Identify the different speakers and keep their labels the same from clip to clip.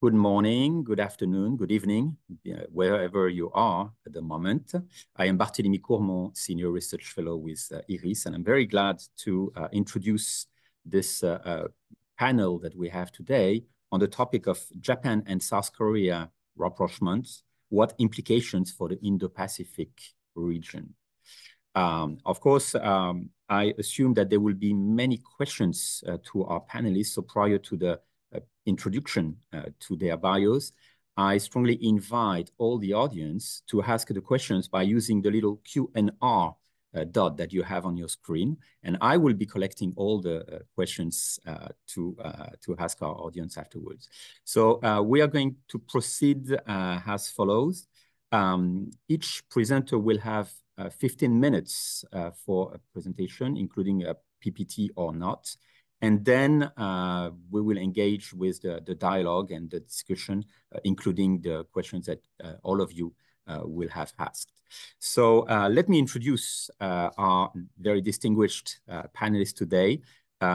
Speaker 1: Good morning, good afternoon, good evening, wherever you are at the moment. I am Barthelemy COURMONT, Senior Research Fellow with IRIS, and I'm very glad to introduce this panel that we have today on the topic of Japan and South Korea rapprochement, what implications for the Indo-Pacific region. Of course, I assume that there will be many questions to our panelists, so prior to the introduction to their bios, I strongly invite all the audience to ask the questions by using the little Q&R dot that you have on your screen, and I will be collecting all the questions to ask our audience afterwards. So we are going to proceed as follows. Each presenter will have 15 minutes for a presentation, including a PPT or not. And then we will engage with the dialogue and the discussion, including the questions that all of you will have asked. So let me introduce our very distinguished panelists today.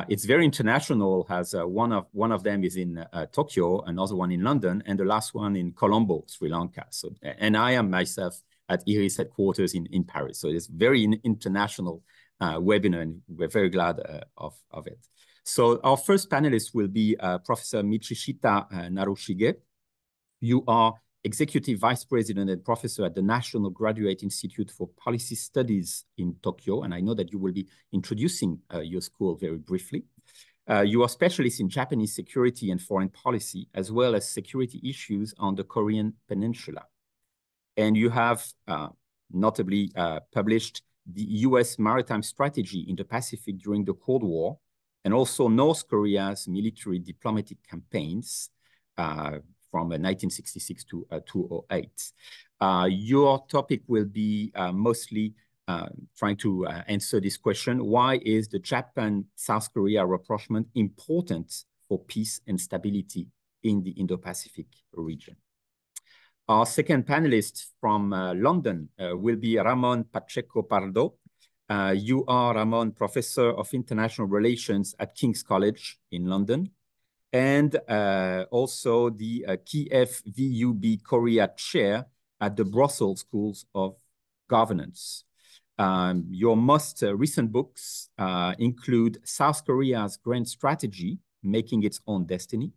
Speaker 1: It's very international, as one of them is in Tokyo, another one in London, and the last one in Colombo, Sri Lanka. So, and I am myself at IRIS headquarters in Paris. So it's very international webinar, and we're very glad of it. So our first panelist will be Professor MICHISHITA Narushige. You are Executive Vice President and Professor at the National Graduate Institute for Policy Studies in Tokyo, and I know that you will be introducing your school very briefly. You are specialist in Japanese security and foreign policy, as well as security issues on the Korean Peninsula. And you have notably published the US maritime strategy in the Pacific during the Cold War, and also North Korea's military diplomatic campaigns from 1966 to 2008. Your topic will be mostly trying to answer this question: why is the Japan-South Korea rapprochement important for peace and stability in the Indo-Pacific region? Our second panelist from London will be Ramon PACHECO PARDO. You are, Ramon, Professor of International Relations at King's College in London, and also the KFVUB Korea Chair at the Brussels Schools of Governance. Your most recent books include South Korea's Grand Strategy, Making Its Own Destiny,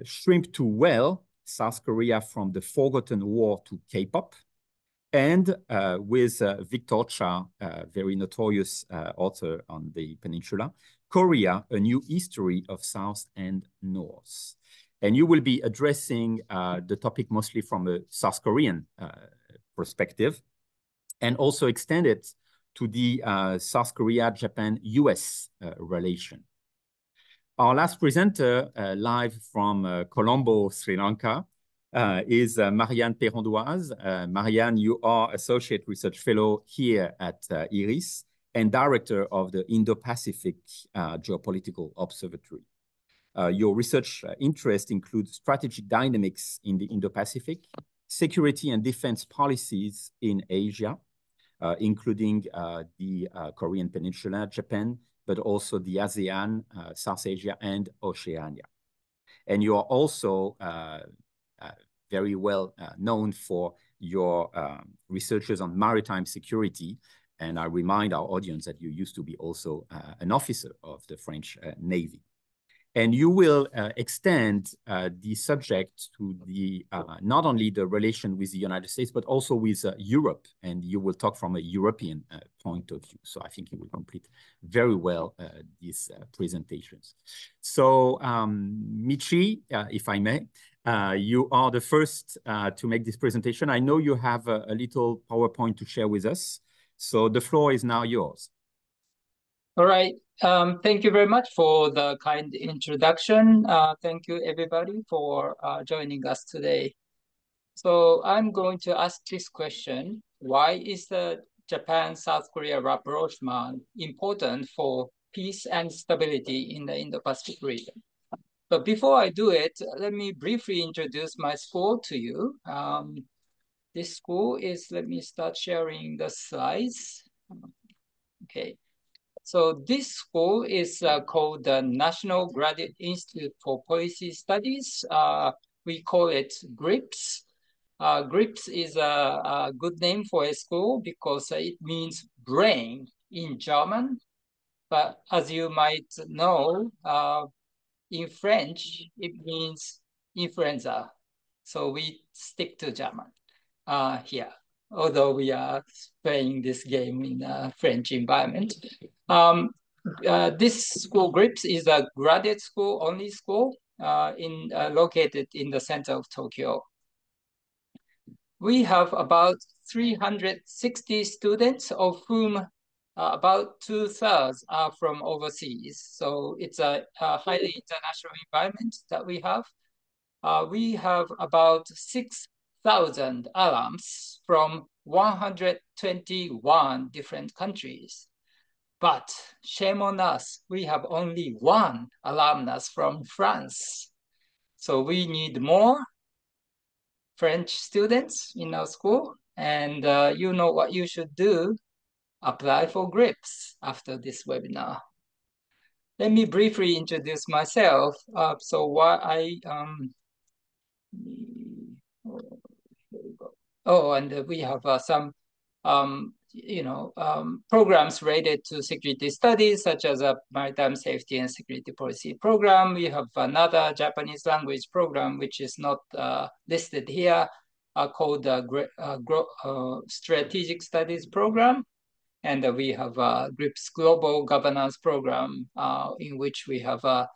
Speaker 1: Shrimp to Whale, South Korea from the Forgotten War to K-pop, and with Victor Cha, very notorious author on the peninsula, Korea, A New History of South and North. And you will be addressing the topic mostly from a South Korean perspective, and also extend it to the South Korea-Japan-US relation. Our last presenter, live from Colombo, Sri Lanka, is Marianne PERON-DOISE. Marianne, you are Associate Research Fellow here at IRIS and Director of the Indo-Pacific Geopolitical Observatory. Your research interests include strategic dynamics in the Indo-Pacific, security and defense policies in Asia, including the Korean Peninsula, Japan, but also the ASEAN, South Asia, and Oceania. And you are also very well known for your researches on maritime security. And I remind our audience that you used to be also an officer of the French Navy. And you will extend the subject to the not only the relation with the United States, but also with Europe. And you will talk from a European point of view. So I think you will complete very well these presentations. So Michi, if I may, you are the first to make this presentation. I know you have a little PowerPoint to share with us. So the floor is now yours.
Speaker 2: All right. Thank you very much for the kind introduction. Thank you, everybody, for joining us today. So I'm going to ask this question: why is the Japan-South Korea rapprochement important for peace and stability in the Indo-Pacific region? But before I do it, let me briefly introduce my school to you. This school is, let me start sharing the slides. Okay. So this school is called the National Graduate Institute for Policy Studies. We call it GRIPS. GRIPS is a good name for a school because it means brain in German. But as you might know, in French, it means influenza. So we stick to German here, although we are playing this game in a French environment. This school, GRIPS, is a graduate school only school located in the center of Tokyo. We have about 360 students, of whom about 2/3 are from overseas. So it's a highly international environment that we have. We have about 6,000 alums from 121 different countries. But shame on us, we have only one alumnus from France. So we need more French students in our school. And you know what you should do. Apply for GRIPS after this webinar. Let me briefly introduce myself. So what I, and we have some, programs related to security studies, such as a maritime safety and security policy program. We have another Japanese language program, which is not listed here, called the Strategic Studies Program. And we have a GRIPS Global Governance Program, in which we have a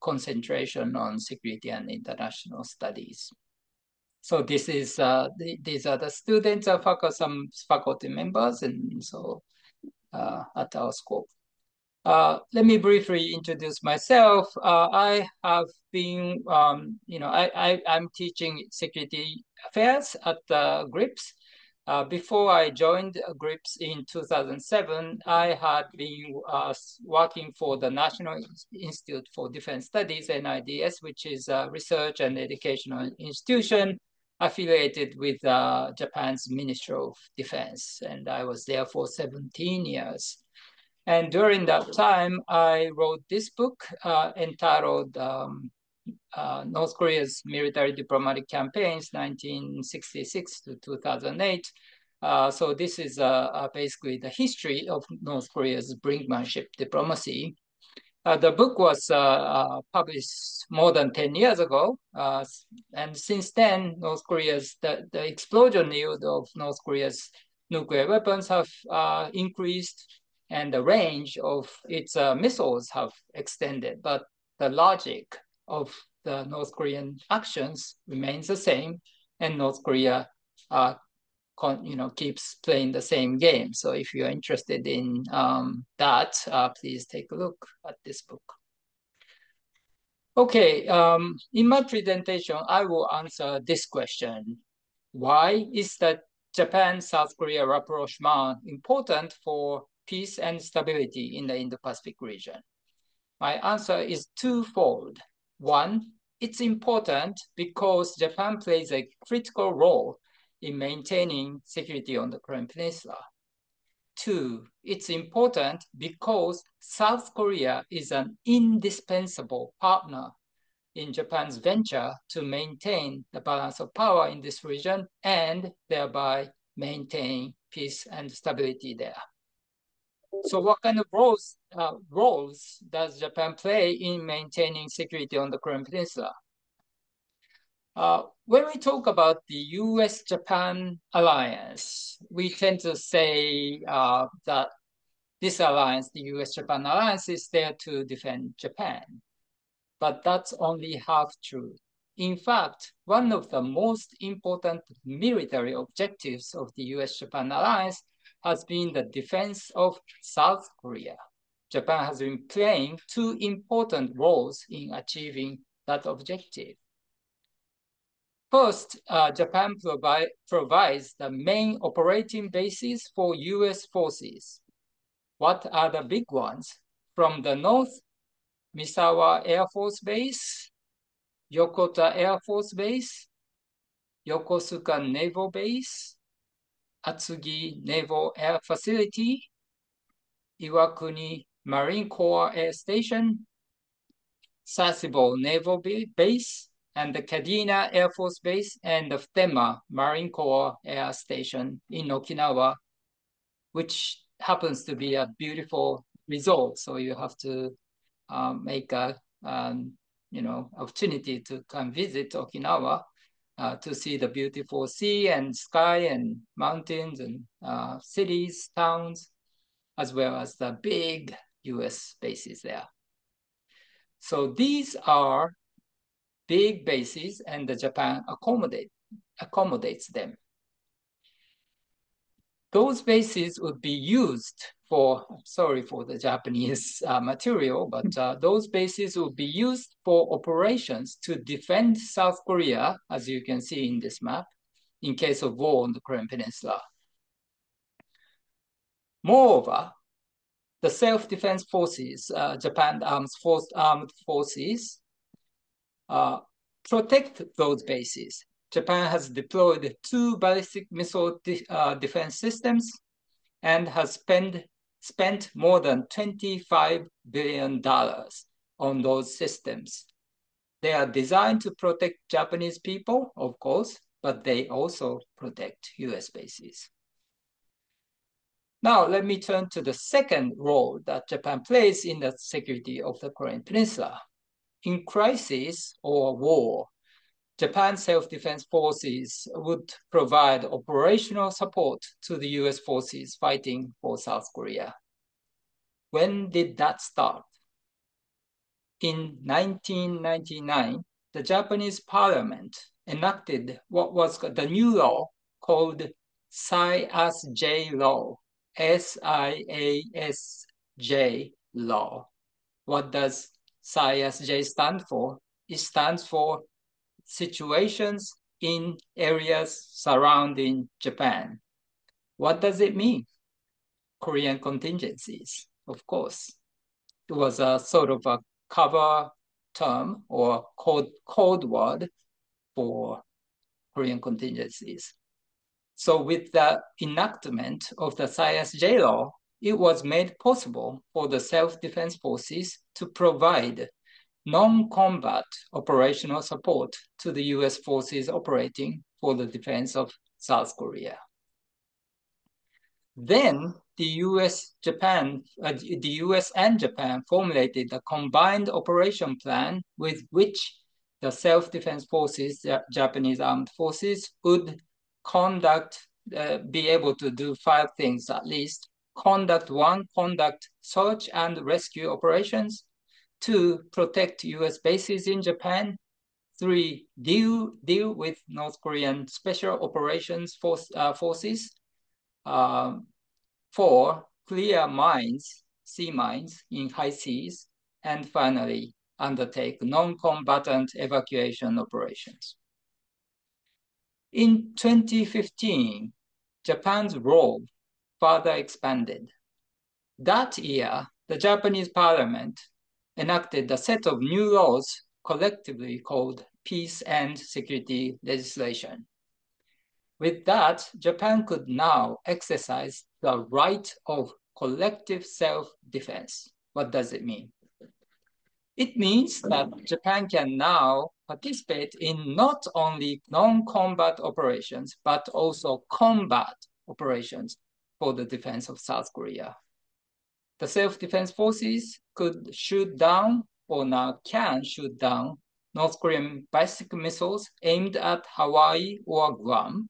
Speaker 2: concentration on security and international studies. So this is these are the students, some faculty members, and so at our school. Let me briefly introduce myself. I have been, I'm teaching security affairs at GRIPS. Before I joined GRIPS in 2007, I had been working for the National Institute for Defense Studies, NIDS, which is a research and educational institution affiliated with Japan's Ministry of Defense. And I was there for 17 years. And during that time, I wrote this book entitled North Korea's Military Diplomatic Campaigns, 1966 to 2008. So this is basically the history of North Korea's brinkmanship diplomacy. The book was published more than 10 years ago. And since then, the explosion yield of North Korea's nuclear weapons have increased, and the range of its missiles have extended. But the logic of the North Korean actions remains the same, and North Korea keeps playing the same game. So if you're interested in that, please take a look at this book. Okay, in my presentation, I will answer this question. Why is the Japan-South Korea rapprochement important for peace and stability in the Indo-Pacific region? My answer is twofold. One, it's important because Japan plays a critical role in maintaining security on the Korean Peninsula. Two, it's important because South Korea is an indispensable partner in Japan's venture to maintain the balance of power in this region and thereby maintain peace and stability there. So what kind of roles does Japan play in maintaining security on the Korean Peninsula? When we talk about the US-Japan alliance, we tend to say that this alliance, the US-Japan alliance, is there to defend Japan. But that's only half true. In fact, one of the most important military objectives of the US-Japan alliance has been the defense of South Korea. Japan has been playing two important roles in achieving that objective. First, Japan provides the main operating bases for US forces. What are the big ones? From the north, Misawa Air Force Base, Yokota Air Force Base, Yokosuka Naval Base, Atsugi Naval Air Facility, Iwakuni Marine Corps Air Station, Sasebo Naval Base, and the Kadena Air Force Base, and the Futenma Marine Corps Air Station in Okinawa, which happens to be a beautiful resort. So you have to make a opportunity to come visit Okinawa to see the beautiful sea and sky and mountains and cities, towns, as well as the big US bases there. So these are big bases, and the Japan accommodates them. Those bases would be used for, sorry for the Japanese material, but those bases would be used for operations to defend South Korea, as you can see in this map, in case of war on the Korean Peninsula. Moreover, the self-defense forces, Japan Armed Forces, protect those bases. Japan has deployed 2 ballistic missile defense systems and has spent more than $25 billion on those systems. They are designed to protect Japanese people, of course, but they also protect US bases. Now, let me turn to the second role that Japan plays in the security of the Korean Peninsula. In crisis or war, Japan's self-defense forces would provide operational support to the US forces fighting for South Korea. When did that start? In 1999, the Japanese parliament enacted what was the new law called SIASJ law, SIASJ law. What does SIASJ stand for? It stands for situations in areas surrounding Japan. What does it mean? Korean contingencies, of course. It was a sort of a cover term or code word for Korean contingencies. So with the enactment of the SIASJ law, it was made possible for the self-defense forces to provide non-combat operational support to the US forces operating for the defense of South Korea. Then the US and Japan formulated a combined operation plan with which the self-defense forces, the Japanese armed forces, would be able to do 5 things at least. Conduct search and rescue operations. 2, protect US bases in Japan. 3, deal with North Korean special operations forces. 4, clear mines, sea mines in high seas. And finally, undertake non-combatant evacuation operations. In 2015, Japan's role further expanded. That year, the Japanese parliament enacted a set of new laws collectively called peace and security legislation. With that, Japan could now exercise the right of collective self-defense. What does it mean? It means that Japan can now participate in not only non-combat operations, but also combat operations for the defense of South Korea. The self-defense forces could shoot down, or now can shoot down, North Korean ballistic missiles aimed at Hawaii or Guam.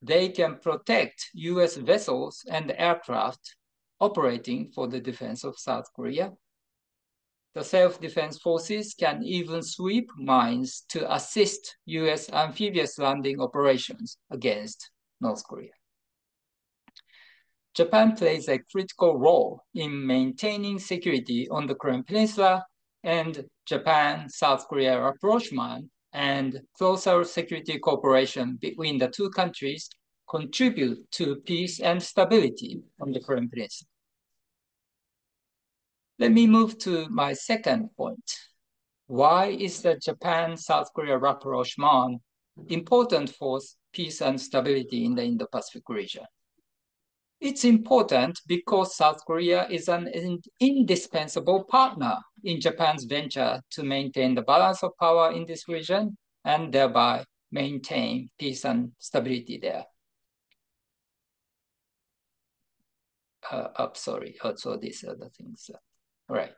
Speaker 2: They can protect US vessels and aircraft operating for the defense of South Korea. The self-defense forces can even sweep mines to assist US amphibious landing operations against North Korea. Japan plays a critical role in maintaining security on the Korean Peninsula, and Japan-South Korea rapprochement and closer security cooperation between the 2 countries contribute to peace and stability on the Korean Peninsula. Let me move to my second point. Why is the Japan-South Korea rapprochement important for peace and stability in the Indo-Pacific region? It's important because South Korea is an indispensable partner in Japan's venture to maintain the balance of power in this region and thereby maintain peace and stability there. Sorry, also these other things. All right.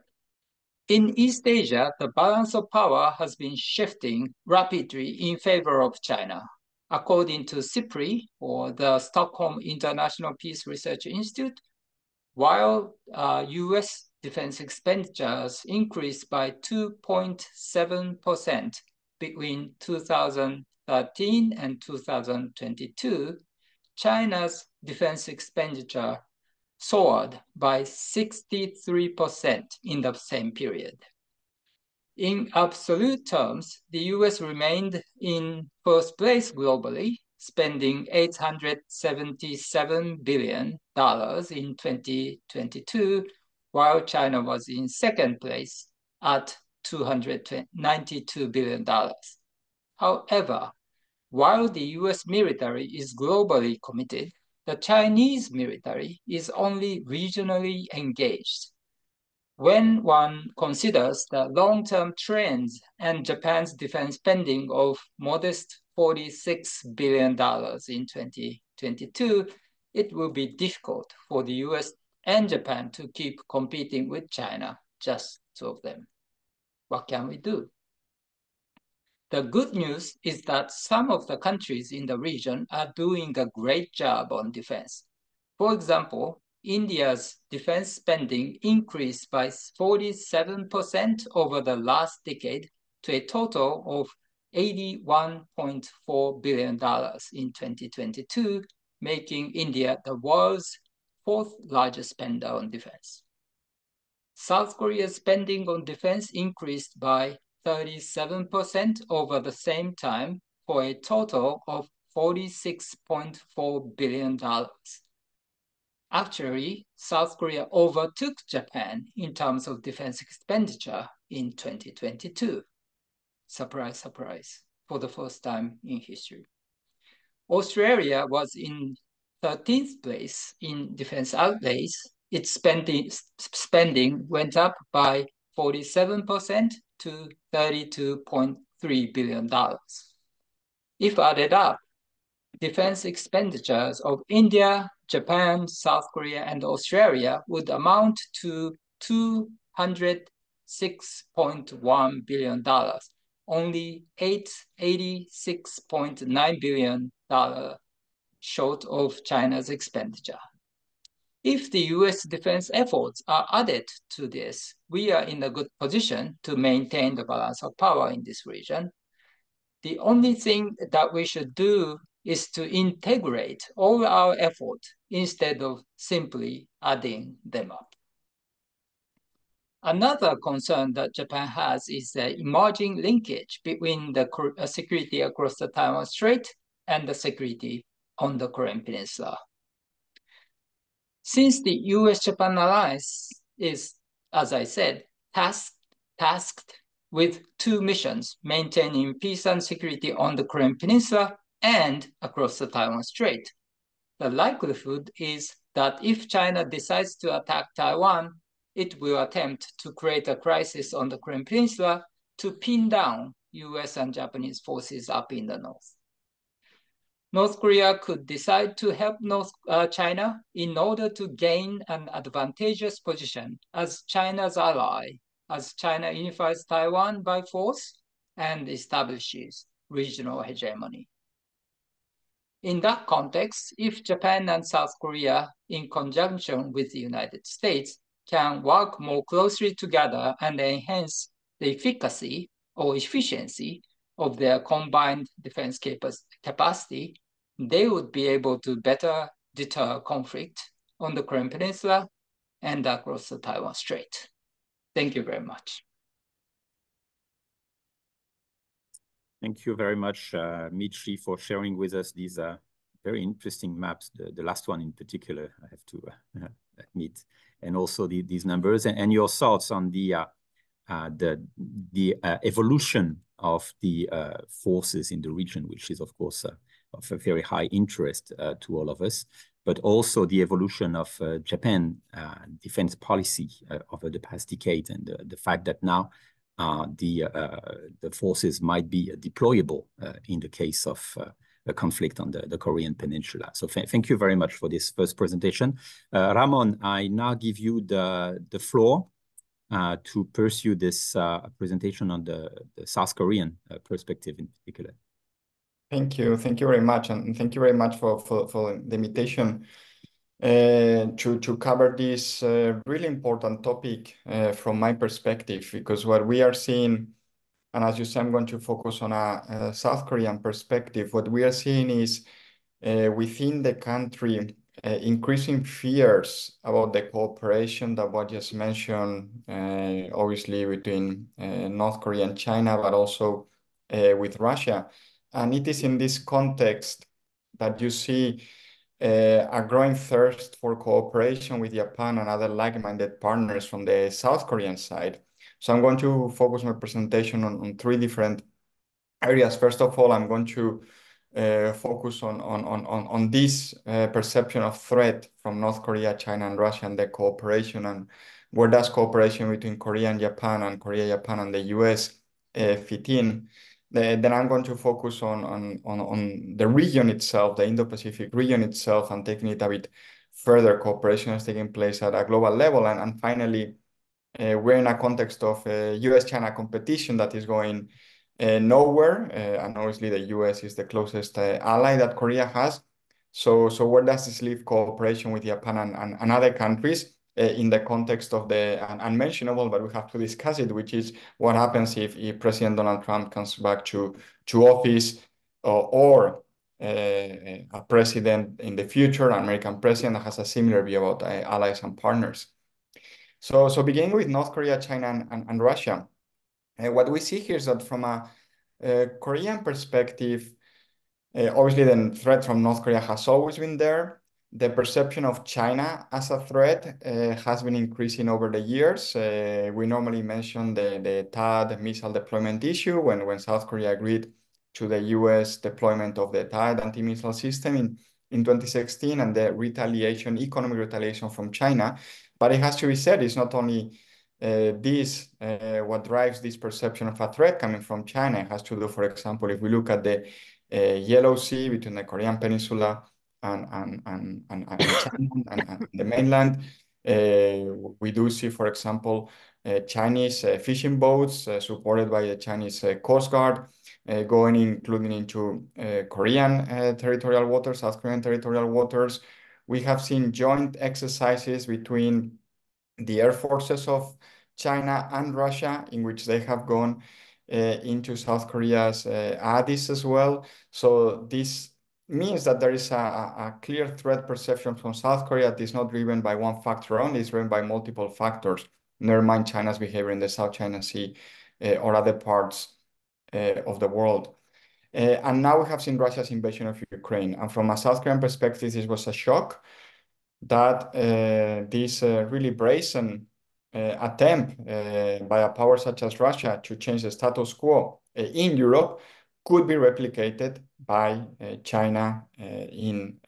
Speaker 2: In East Asia, the balance of power has been shifting rapidly in favor of China. According to SIPRI, or the Stockholm International Peace Research Institute, while US defense expenditures increased by 2.7% between 2013 and 2022, China's defense expenditure soared by 63% in the same period. In absolute terms, the US remained in first place globally, spending $877 billion in 2022, while China was in second place at $292 billion. However, while the US military is globally committed, the Chinese military is only regionally engaged. When one considers the long-term trends and Japan's defense spending of modest $46 billion in 2022, it will be difficult for the US and Japan to keep competing with China, just two of them. What can we do? The good news is that some of the countries in the region are doing a great job on defense. For example, India's defense spending increased by 47% over the last decade to a total of $81.4 billion in 2022, making India the world's fourth largest spender on defense. South Korea's spending on defense increased by 37% over the same time for a total of $46.4 billion. Actually, South Korea overtook Japan in terms of defense expenditure in 2022. Surprise, surprise, for the first time in history. Australia was in 13th place in defense outlays. Its spending went up by 47% to $32.3 billion. If added up, defense expenditures of India, Japan, South Korea, and Australia would amount to $206.1 billion, only $86.9 billion short of China's expenditure. If the US defense efforts are added to this, we are in a good position to maintain the balance of power in this region. The only thing that we should do is to integrate all our effort instead of simply adding them up. Another concern that Japan has is the emerging linkage between the security across the Taiwan Strait and the security on the Korean Peninsula. Since the US-Japan alliance is, as I said, tasked with two missions, maintaining peace and security on the Korean Peninsula and across the Taiwan Strait, the likelihood is that if China decides to attack Taiwan, it will attempt to create a crisis on the Korean Peninsula to pin down US and Japanese forces up in the north. North Korea could decide to help China in order to gain an advantageous position as China's ally, as China unifies Taiwan by force and establishes regional hegemony. In that context, if Japan and South Korea, in conjunction with the United States, can work more closely together and enhance the efficacy or efficiency of their combined defense capacity, they would be able to better deter conflict on the Korean Peninsula and across the Taiwan Strait. Thank you very much.
Speaker 1: Thank you very much, Michi, for sharing with us these very interesting maps, the last one in particular, I have to admit, and also these numbers and your thoughts on the evolution of the forces in the region, which is, of course, of a very high interest to all of us. but also the evolution of Japan defense policy over the past decade, and the fact that now the forces might be deployable in the case of a conflict on the Korean Peninsula. So thank you very much for this first presentation. Ramon, I now give you the floor to pursue this presentation on the South Korean perspective in particular.
Speaker 3: Thank you very much, and thank you very much for the invitation to cover this really important topic from my perspective, because what we are seeing, and as you say, I'm going to focus on a South Korean perspective. What we are seeing is within the country increasing fears about the cooperation that was just mentioned, obviously between North Korea and China, but also with Russia. And it is in this context that you see a growing thirst for cooperation with Japan and other like-minded partners from the South Korean side. So I'm going to focus my presentation on three different areas. First of all, I'm going to focus on this perception of threat from North Korea, China, and Russia, and the cooperation, and where does cooperation between Korea and Japan, and Korea, Japan, and the US fit in. Then I'm going to focus on the region itself, the Indo-Pacific region itself, and taking it a bit further. Cooperation is taking place at a global level. And finally, we're in a context of US-China competition that is going nowhere. And obviously, the US is the closest ally that Korea has. So where does this leave cooperation with Japan and other countries? In the context of the unmentionable, but we have to discuss it, which is what happens if President Donald Trump comes back to office, or a president in the future, an American president, that has a similar view about allies and partners. So beginning with North Korea, China, and Russia, what we see here is that from a Korean perspective, obviously the threat from North Korea has always been there. The perception of China as a threat has been increasing over the years. We normally mention the THAAD missile deployment issue when South Korea agreed to the US deployment of the THAAD anti-missile system in 2016, and the economic retaliation from China. But it has to be said, it's not only what drives this perception of a threat coming from China. It has to do, for example, if we look at the Yellow Sea between the Korean Peninsula and China and the mainland. We do see, for example, Chinese fishing boats supported by the Chinese Coast Guard including into Korean territorial waters, South Korean territorial waters. We have seen joint exercises between the air forces of China and Russia, in which they have gone into South Korea's ADIS as well. So this means that there is a clear threat perception from South Korea that is not driven by one factor only, it's driven by multiple factors. Never mind China's behavior in the South China Sea or other parts of the world. And now we have seen Russia's invasion of Ukraine. And from a South Korean perspective, this was a shock that this really brazen attempt by a power such as Russia to change the status quo in Europe could be replicated by China in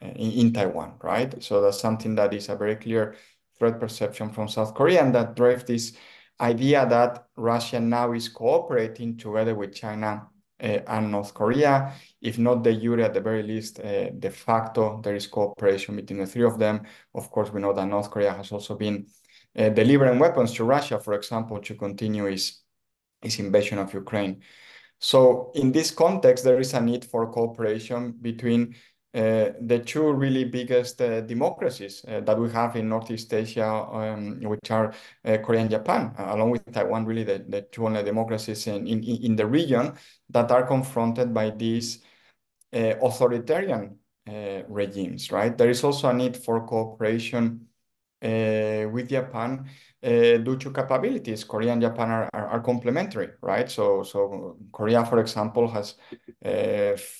Speaker 3: Taiwan, right? So that's something that is a very clear threat perception from South Korea, and that drives this idea that Russia now is cooperating together with China and North Korea. If not de jure, at the very least, de facto, there is cooperation between the three of them. Of course, we know that North Korea has also been delivering weapons to Russia, for example, to continue its invasion of Ukraine. So in this context, there is a need for cooperation between the two really biggest democracies that we have in Northeast Asia, which are Korea and Japan, along with Taiwan, really the two only democracies in the region that are confronted by these authoritarian regimes, right? There is also a need for cooperation with Japan due to capabilities. Korea and Japan are complementary, right? So Korea, for example, has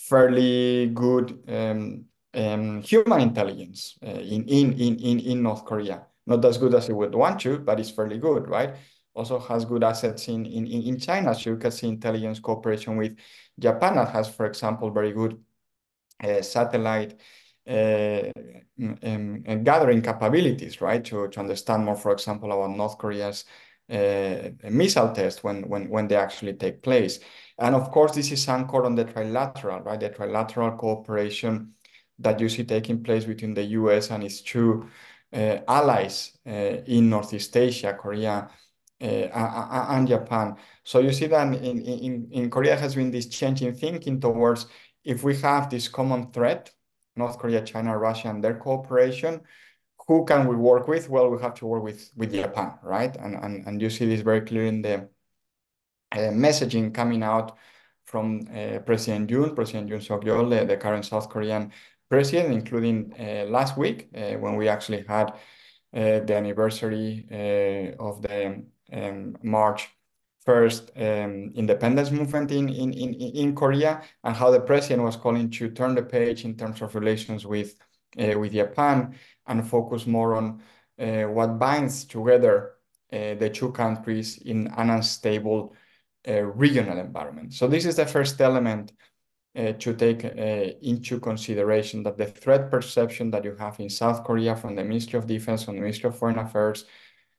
Speaker 3: fairly good human intelligence in North Korea. Not as good as it would want to, but it's fairly good, right? Also has good assets in China. So you can see intelligence cooperation with Japan that has, for example, very good satellite gathering capabilities, right? To understand more, for example, about North Korea's missile test when they actually take place. And of course, this is anchored on the trilateral, right? The trilateral cooperation that you see taking place between the US and its two allies in Northeast Asia, Korea and Japan. So you see that in Korea has been this change in thinking towards, if we have this common threat, North Korea, China, Russia, and their cooperation, who can we work with? Well, we have to work with Japan, right? And you see this very clear in the messaging coming out from President Yoon Suk-yeol, the current South Korean president, including last week when we actually had the anniversary of the March 1st independence movement in Korea, and how the president was calling to turn the page in terms of relations with Japan and focus more on what binds together the two countries in an unstable regional environment. So this is the first element to take into consideration, that the threat perception that you have in South Korea from the Ministry of Defense, from the Ministry of Foreign Affairs,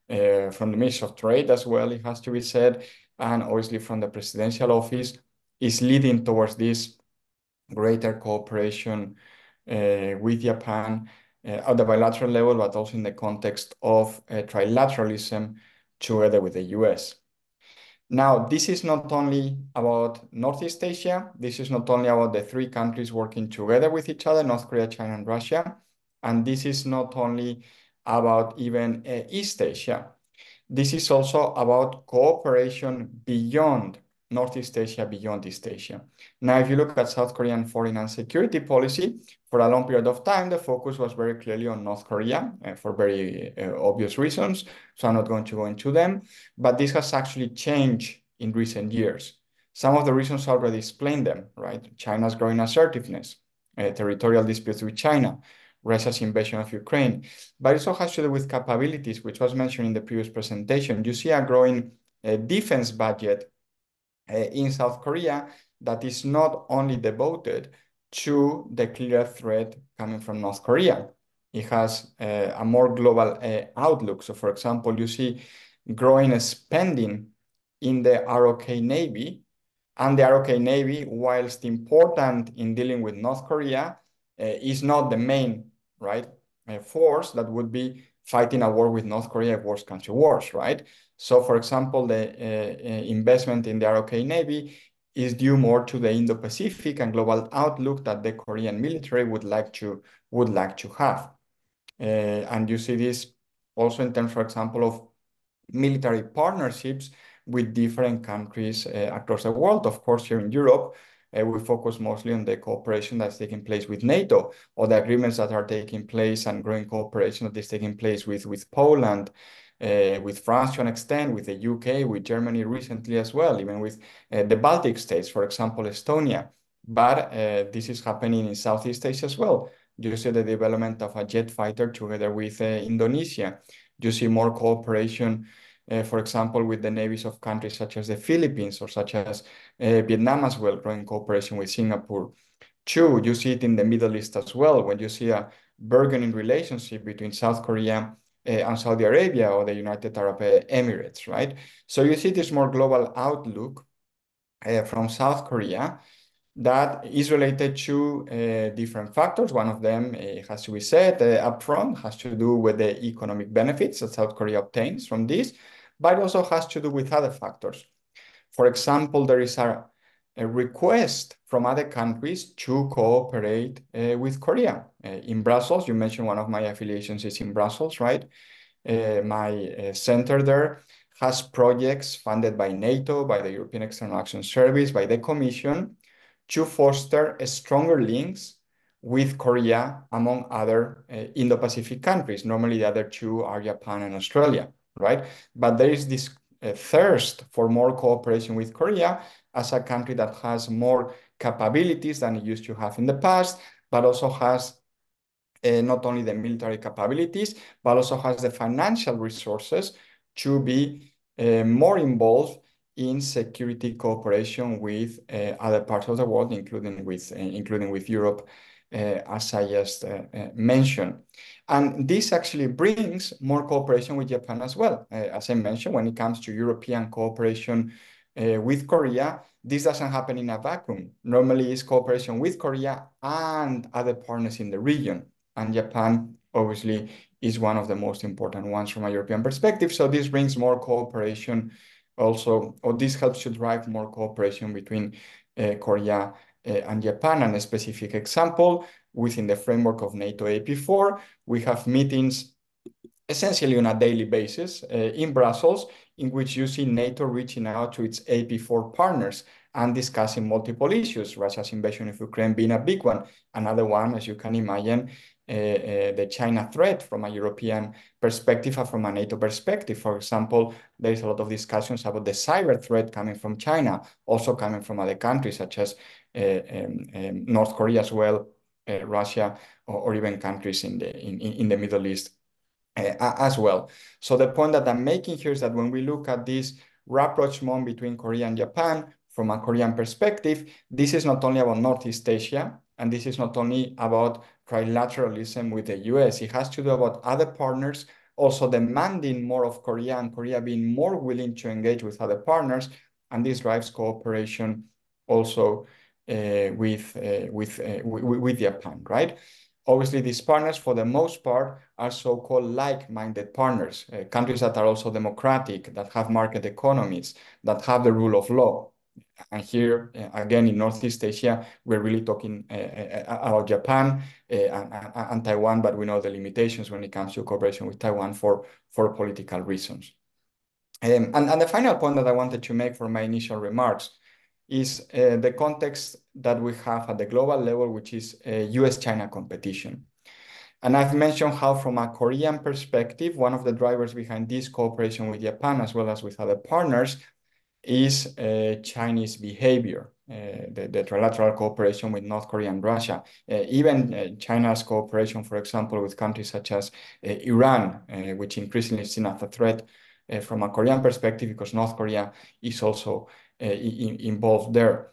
Speaker 3: from the Ministry of Trade as well, it has to be said, and obviously from the presidential office, is leading towards this greater cooperation with Japan at the bilateral level, but also in the context of trilateralism together with the US. Now, this is not only about Northeast Asia. This is not only about the three countries working together with each other, North Korea, China, and Russia. And this is not only about even East Asia. This is also about cooperation beyond Northeast Asia, beyond East Asia. Now, if you look at South Korean foreign and security policy, for a long period of time, the focus was very clearly on North Korea for very obvious reasons. So I'm not going to go into them, but this has actually changed in recent years. Some of the reasons already explained them, right? China's growing assertiveness, territorial disputes with China, Russia's invasion of Ukraine, but it also has to do with capabilities, which was mentioned in the previous presentation. You see a growing defense budget in South Korea that is not only devoted to the clear threat coming from North Korea. It has a more global outlook. So, for example, you see growing spending in the ROK Navy, and the ROK Navy, whilst important in dealing with North Korea, is not the main, right, force that would be fighting a war with North Korea if worse comes to worse, right? So, for example, the investment in the ROK Navy is due more to the Indo-Pacific and global outlook that the Korean military would like to have. And you see this also in terms, for example, of military partnerships with different countries across the world. Of course, here in Europe, we focus mostly on the cooperation that's taking place with NATO, or the agreements that are taking place and growing cooperation that is taking place with Poland, with France to an extent, with the UK, with Germany recently as well, even with the Baltic states, for example, Estonia. But this is happening in Southeast Asia as well. You see the development of a jet fighter together with Indonesia. You see more cooperation, for example, with the navies of countries such as the Philippines or such as Vietnam as well, growing cooperation with Singapore. Two, you see it in the Middle East as well, when you see a burgeoning relationship between South Korea and Saudi Arabia or the United Arab Emirates, right? So you see this more global outlook from South Korea that is related to different factors. One of them has to be said upfront, has to do with the economic benefits that South Korea obtains from this, but it also has to do with other factors. For example, there is a request from other countries to cooperate with Korea. In Brussels, you mentioned one of my affiliations is in Brussels, right? My center there has projects funded by NATO, by the European External Action Service, by the Commission, to foster stronger links with Korea, among other Indo-Pacific countries. Normally, the other two are Japan and Australia, right? But there is this thirst for more cooperation with Korea as a country that has more capabilities than it used to have in the past, but also has not only the military capabilities, but also has the financial resources to be more involved in security cooperation with other parts of the world, including with Europe as I just mentioned. And this actually brings more cooperation with Japan as well. As I mentioned, when it comes to European cooperation with Korea, this doesn't happen in a vacuum. Normally, it's cooperation with Korea and other partners in the region. And Japan, obviously, is one of the most important ones from a European perspective. So this brings more cooperation also, or this helps to drive more cooperation between Korea and Japan. And a specific example, within the framework of NATO AP4, we have meetings essentially on a daily basis in Brussels, in which you see NATO reaching out to its AP4 partners and discussing multiple issues, Russia's invasion of Ukraine being a big one. Another one, as you can imagine, the China threat from a European perspective and from a NATO perspective. For example, there is a lot of discussions about the cyber threat coming from China, also coming from other countries such as North Korea as well, Russia, or even countries in the Middle East as well. So the point that I'm making here is that when we look at this rapprochement between Korea and Japan, from a Korean perspective, this is not only about Northeast Asia, and this is not only about trilateralism with the US. It has to do about other partners also demanding more of Korea, and Korea being more willing to engage with other partners, and this drives cooperation also with Japan, right? Obviously, these partners, for the most part, are so-called like-minded partners, countries that are also democratic, that have market economies, that have the rule of law. And here, again, in Northeast Asia, we're really talking about Japan and Taiwan, but we know the limitations when it comes to cooperation with Taiwan for political reasons. And the final point that I wanted to make for my initial remarks is the context that we have at the global level, which is US-China competition. And I've mentioned how, from a Korean perspective, one of the drivers behind this cooperation with Japan, as well as with other partners, is Chinese behavior, the trilateral cooperation with North Korea and Russia, even China's cooperation, for example, with countries such as Iran, which increasingly is seen as a threat from a Korean perspective, because North Korea is also involved there.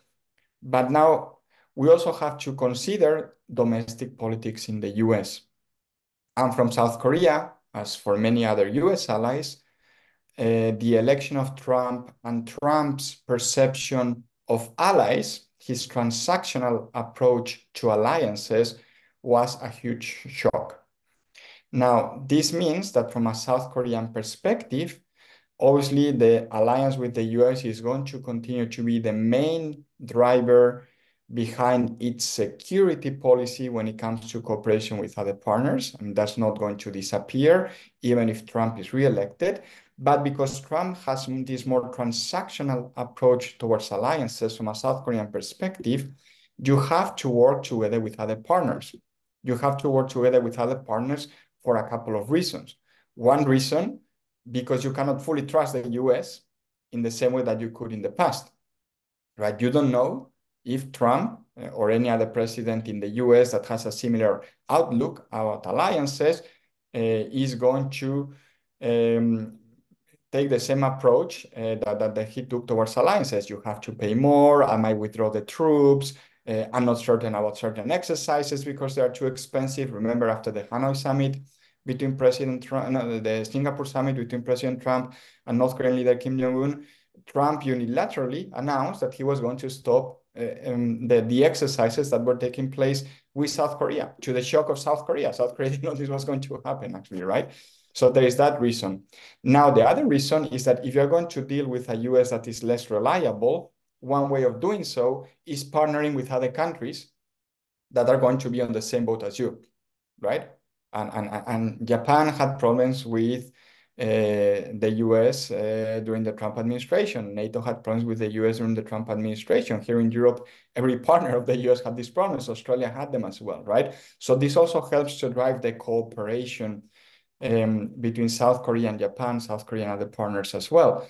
Speaker 3: But now we also have to consider domestic politics in the US. And from South Korea, as for many other US allies, the election of Trump and Trump's perception of allies, his transactional approach to alliances, was a huge shock. Now, this means that from a South Korean perspective, obviously the alliance with the US is going to continue to be the main driver behind its security policy when it comes to cooperation with other partners. And that's not going to disappear, even if Trump is reelected. But because Trump has this more transactional approach towards alliances from a South Korean perspective, you have to work together with other partners. You have to work together with other partners for a couple of reasons. One reason, because you cannot fully trust the US in the same way that you could in the past, right? You don't know if Trump or any other president in the US that has a similar outlook about alliances is going to take the same approach that he took towards alliances. You have to pay more. I might withdraw the troops. I'm not certain about certain exercises because they are too expensive. Remember, after the Hanoi summit between President Trump, the Singapore summit between President Trump and North Korean leader Kim Jong-un, Trump unilaterally announced that he was going to stop the exercises that were taking place with South Korea, to the shock of South Korea. South Korea didn't know this was going to happen, actually, right? So there is that reason. Now, the other reason is that if you're going to deal with a US that is less reliable, one way of doing so is partnering with other countries that are going to be on the same boat as you, right? And Japan had problems with the US during the Trump administration. NATO had problems with the US during the Trump administration. Here in Europe, every partner of the US had these problems. Australia had them as well, right? So this also helps to drive the cooperation between South Korea and Japan, South Korea and other partners as well.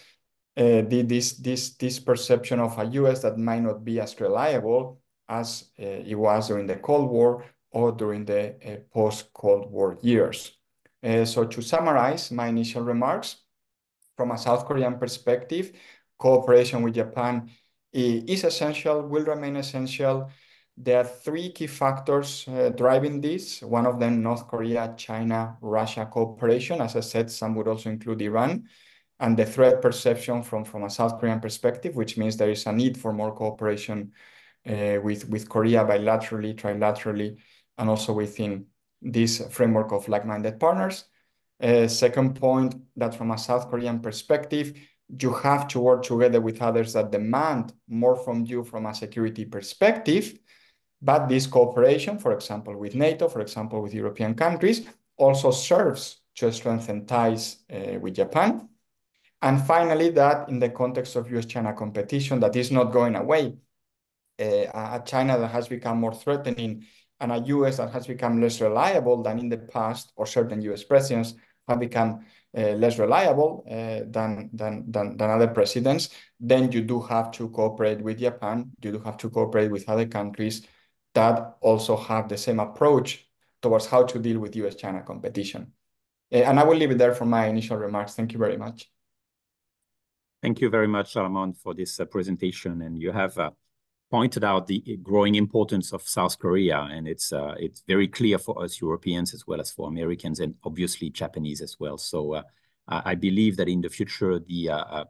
Speaker 3: This perception of a US that might not be as reliable as it was during the Cold War or during the post-Cold War years. So to summarize my initial remarks, from a South Korean perspective, cooperation with Japan is essential, will remain essential. There are three key factors driving this. One of them, North Korea, China, Russia cooperation. As I said, some would also include Iran. And the threat perception from a South Korean perspective, which means there is a need for more cooperation with Korea bilaterally, trilaterally, and also within this framework of like-minded partners. Second point, that from a South Korean perspective, you have to work together with others that demand more from you from a security perspective. But this cooperation, for example, with NATO, for example, with European countries, also serves to strengthen ties with Japan. And finally, that in the context of US-China competition, that is not going away, a China that has become more threatening and a US that has become less reliable than in the past, or certain US presidents have become less reliable than other presidents, then you do have to cooperate with Japan, you do have to cooperate with other countries that also have the same approach towards how to deal with US-China competition. And I will leave it there for my initial remarks. Thank you very much.
Speaker 1: Thank you very much, Ramon, for this presentation. And you have pointed out the growing importance of South Korea, and it's very clear for us Europeans as well as for Americans, and obviously Japanese as well. So I believe that in the future the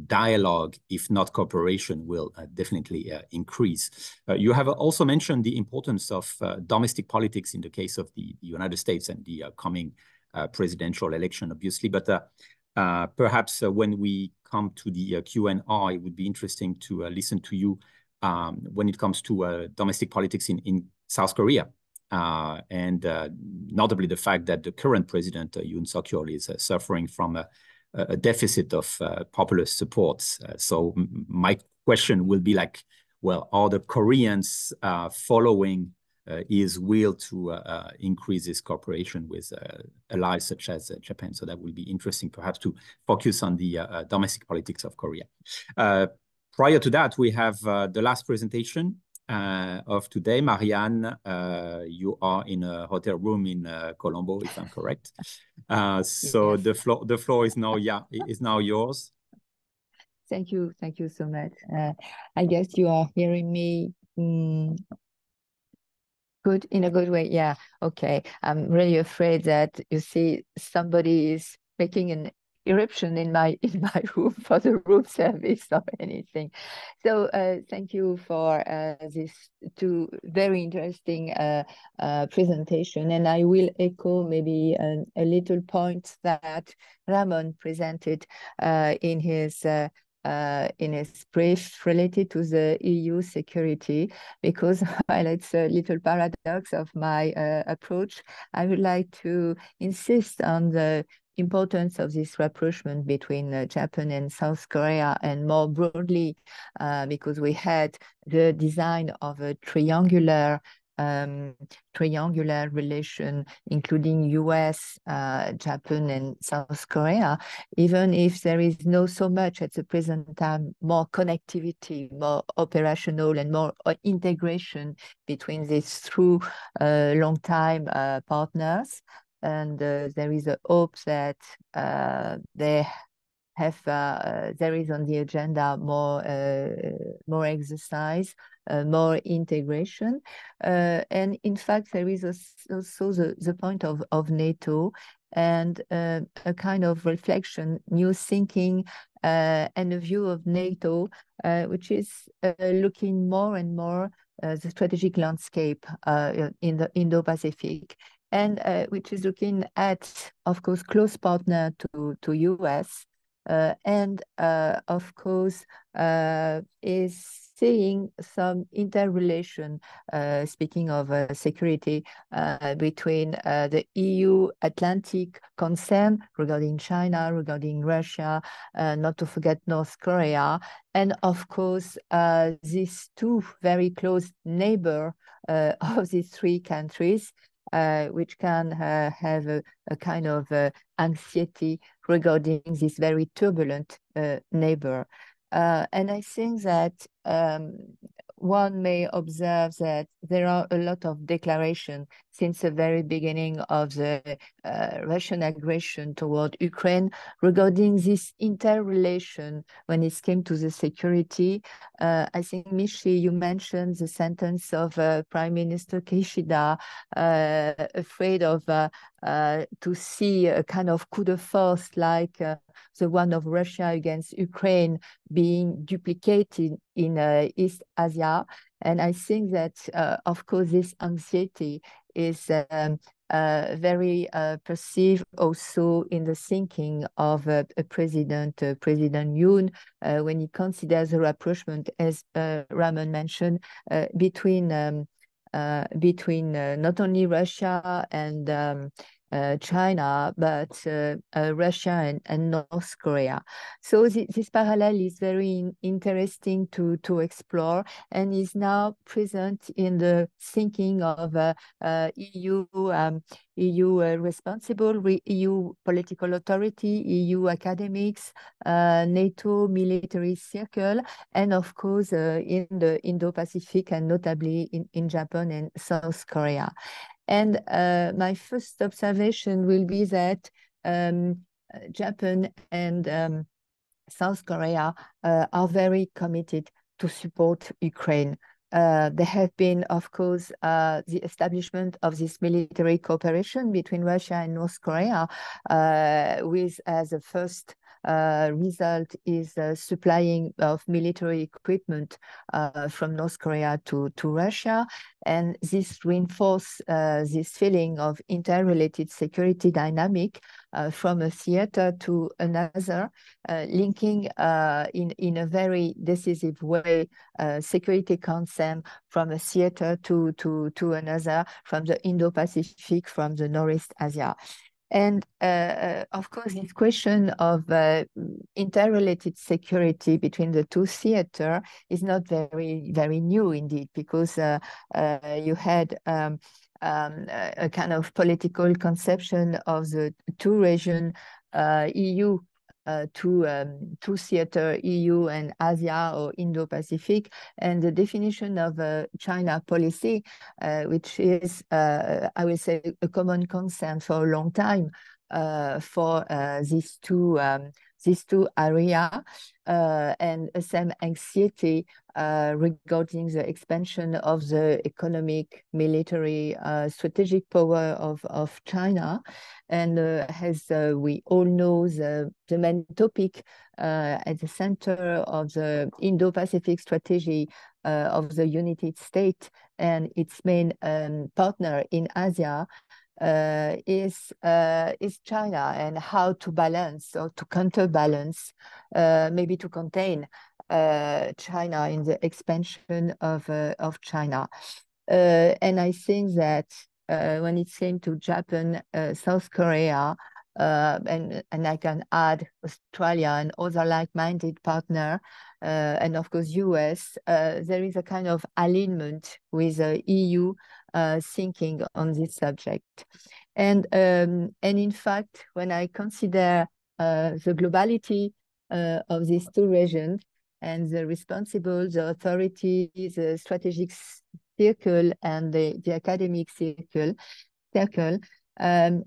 Speaker 1: dialogue, if not cooperation, will definitely increase. You have also mentioned the importance of domestic politics in the case of the United States and the coming presidential election, obviously, but perhaps when we come to the Q&A, it would be interesting to listen to you when it comes to domestic politics in South Korea. And notably the fact that the current president, Yoon Suk-yeol, is suffering from a deficit of popular support. So my question will be like, well, are the Koreans following his will to increase his cooperation with allies such as Japan? So that will be interesting perhaps to focus on the domestic politics of Korea. Prior to that, we have the last presentation of today. Marianne, you are in a hotel room in Colombo, if I'm correct. So yes. the floor is now yours.
Speaker 4: Thank you so much. I guess you are hearing me good, in a good way. Yeah, okay. I'm really afraid that you see somebody is making an eruption in my room for the room service or anything. So thank you for this two very interesting presentation, and I will echo maybe a little point that Ramon presented in his brief related to the EU security, because while it's a little paradox of my approach, I would like to insist on the importance of this rapprochement between Japan and South Korea, and more broadly, because we had the design of a triangular relation, including US, Japan, and South Korea, even if there is no so much at the present time more connectivity, more operational, and more integration between these two long-time partners. And there is a hope that they have there is on the agenda more exercise, more integration, and in fact there is also the point of NATO, and a kind of reflection, new thinking, and a view of NATO which is looking more and more the strategic landscape in the Indo-Pacific, and which is looking at, of course, close partner to US, and of course is seeing some interrelation, speaking of security, between the EU Atlantic concern regarding China, regarding Russia, not to forget North Korea, and of course these two very close neighbors of these three countries, which can have a kind of anxiety regarding this very turbulent neighbor. And I think that one may observe that there are a lot of declarations since the very beginning of the Russian aggression toward Ukraine regarding this interrelation when it came to the security. I think, Michi, you mentioned the sentence of Prime Minister Kishida, afraid of to see a kind of coup de force like the one of Russia against Ukraine being duplicated in East Asia. And I think that, of course, this anxiety is very perceived also in the thinking of President Yoon when he considers the rapprochement, as Ramon mentioned, between not only Russia and China, but Russia and North Korea. So this parallel is very interesting to explore, and is now present in the thinking of EU responsible, EU political authority, EU academics, NATO military circle, and of course in the Indo-Pacific, and notably in Japan and South Korea. And my first observation will be that Japan and South Korea are very committed to support Ukraine. There have been, of course, the establishment of this military cooperation between Russia and North Korea, with as a first result is supplying of military equipment from North Korea to Russia. And this reinforces this feeling of interrelated security dynamic from a theater to another, linking in a very decisive way security concept from a theater to another, from the Indo-Pacific, from the Northeast Asia. And of course, this question of interrelated security between the two theaters is not very new indeed, because you had a kind of political conception of the two region, EU, two theater, EU and Asia or Indo-Pacific, and the definition of China policy, which is, I will say, a common consent for a long time for these two areas, and the same anxiety regarding the expansion of the economic, military, strategic power of China. And as we all know, the main topic at the center of the Indo-Pacific strategy of the United States and its main partner in Asia is China, and how to balance or to counterbalance, maybe to contain China in the expansion of China. And I think that when it came to Japan, South Korea, and I can add Australia and other like-minded partner, and of course US, there is a kind of alignment with the EU thinking on this subject. And in fact, when I consider the globality of these two regions and the responsible, the authority, the strategic circle and the academic circle,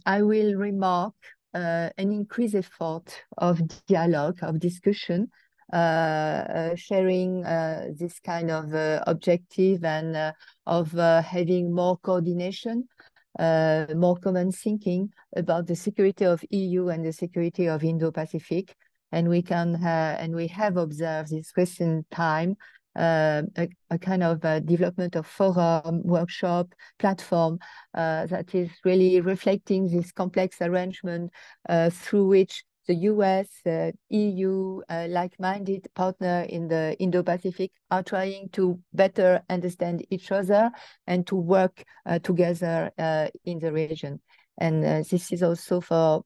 Speaker 4: I will remark an increased effort of dialogue, of discussion, sharing this kind of objective, and of having more coordination, more common thinking about the security of EU and the security of Indo-Pacific. And we can and we have observed this recent time a kind of development of forum, workshop, platform that is really reflecting this complex arrangement through which the US, EU, like-minded partner in the Indo-Pacific are trying to better understand each other and to work together in the region. And this is also, for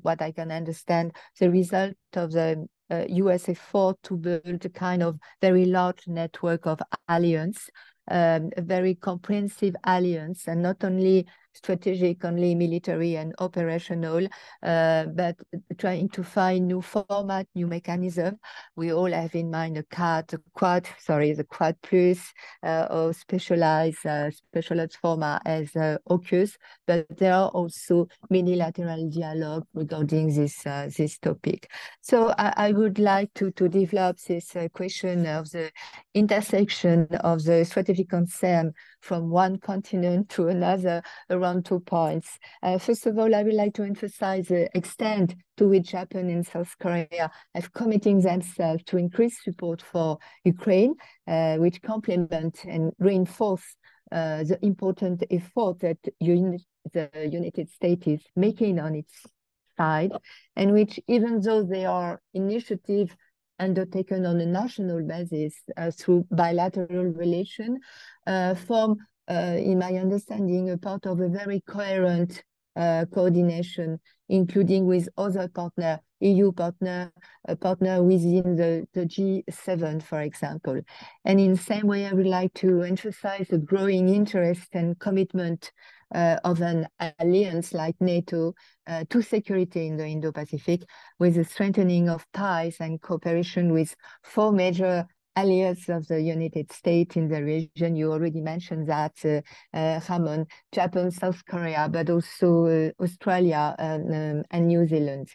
Speaker 4: what I can understand, the result of the US effort to build a kind of very large network of alliance, a very comprehensive alliance, and not only strategic only, military and operational, but trying to find new format, new mechanism. We all have in mind the Quad Plus or specialized format as AUKUS, but there are also many-lateral dialogue regarding this topic. So I would like to develop this question of the intersection of the strategic concern from one continent to another around 2 points. First of all, I would like to emphasize the extent to which Japan and South Korea have committing themselves to increase support for Ukraine, which complement and reinforce the important effort that the United States is making on its side, and which, even though they are initiatives undertaken on a national basis through bilateral relation, form, in my understanding, a part of a very coherent coordination, including with other partners, EU partner within the G7, for example. And in the same way, I would like to emphasize the growing interest and commitment of an alliance like NATO to security in the Indo-Pacific, with the strengthening of ties and cooperation with 4 major allies of the United States in the region. You already mentioned that, Ramon, Japan, South Korea, but also Australia and New Zealand.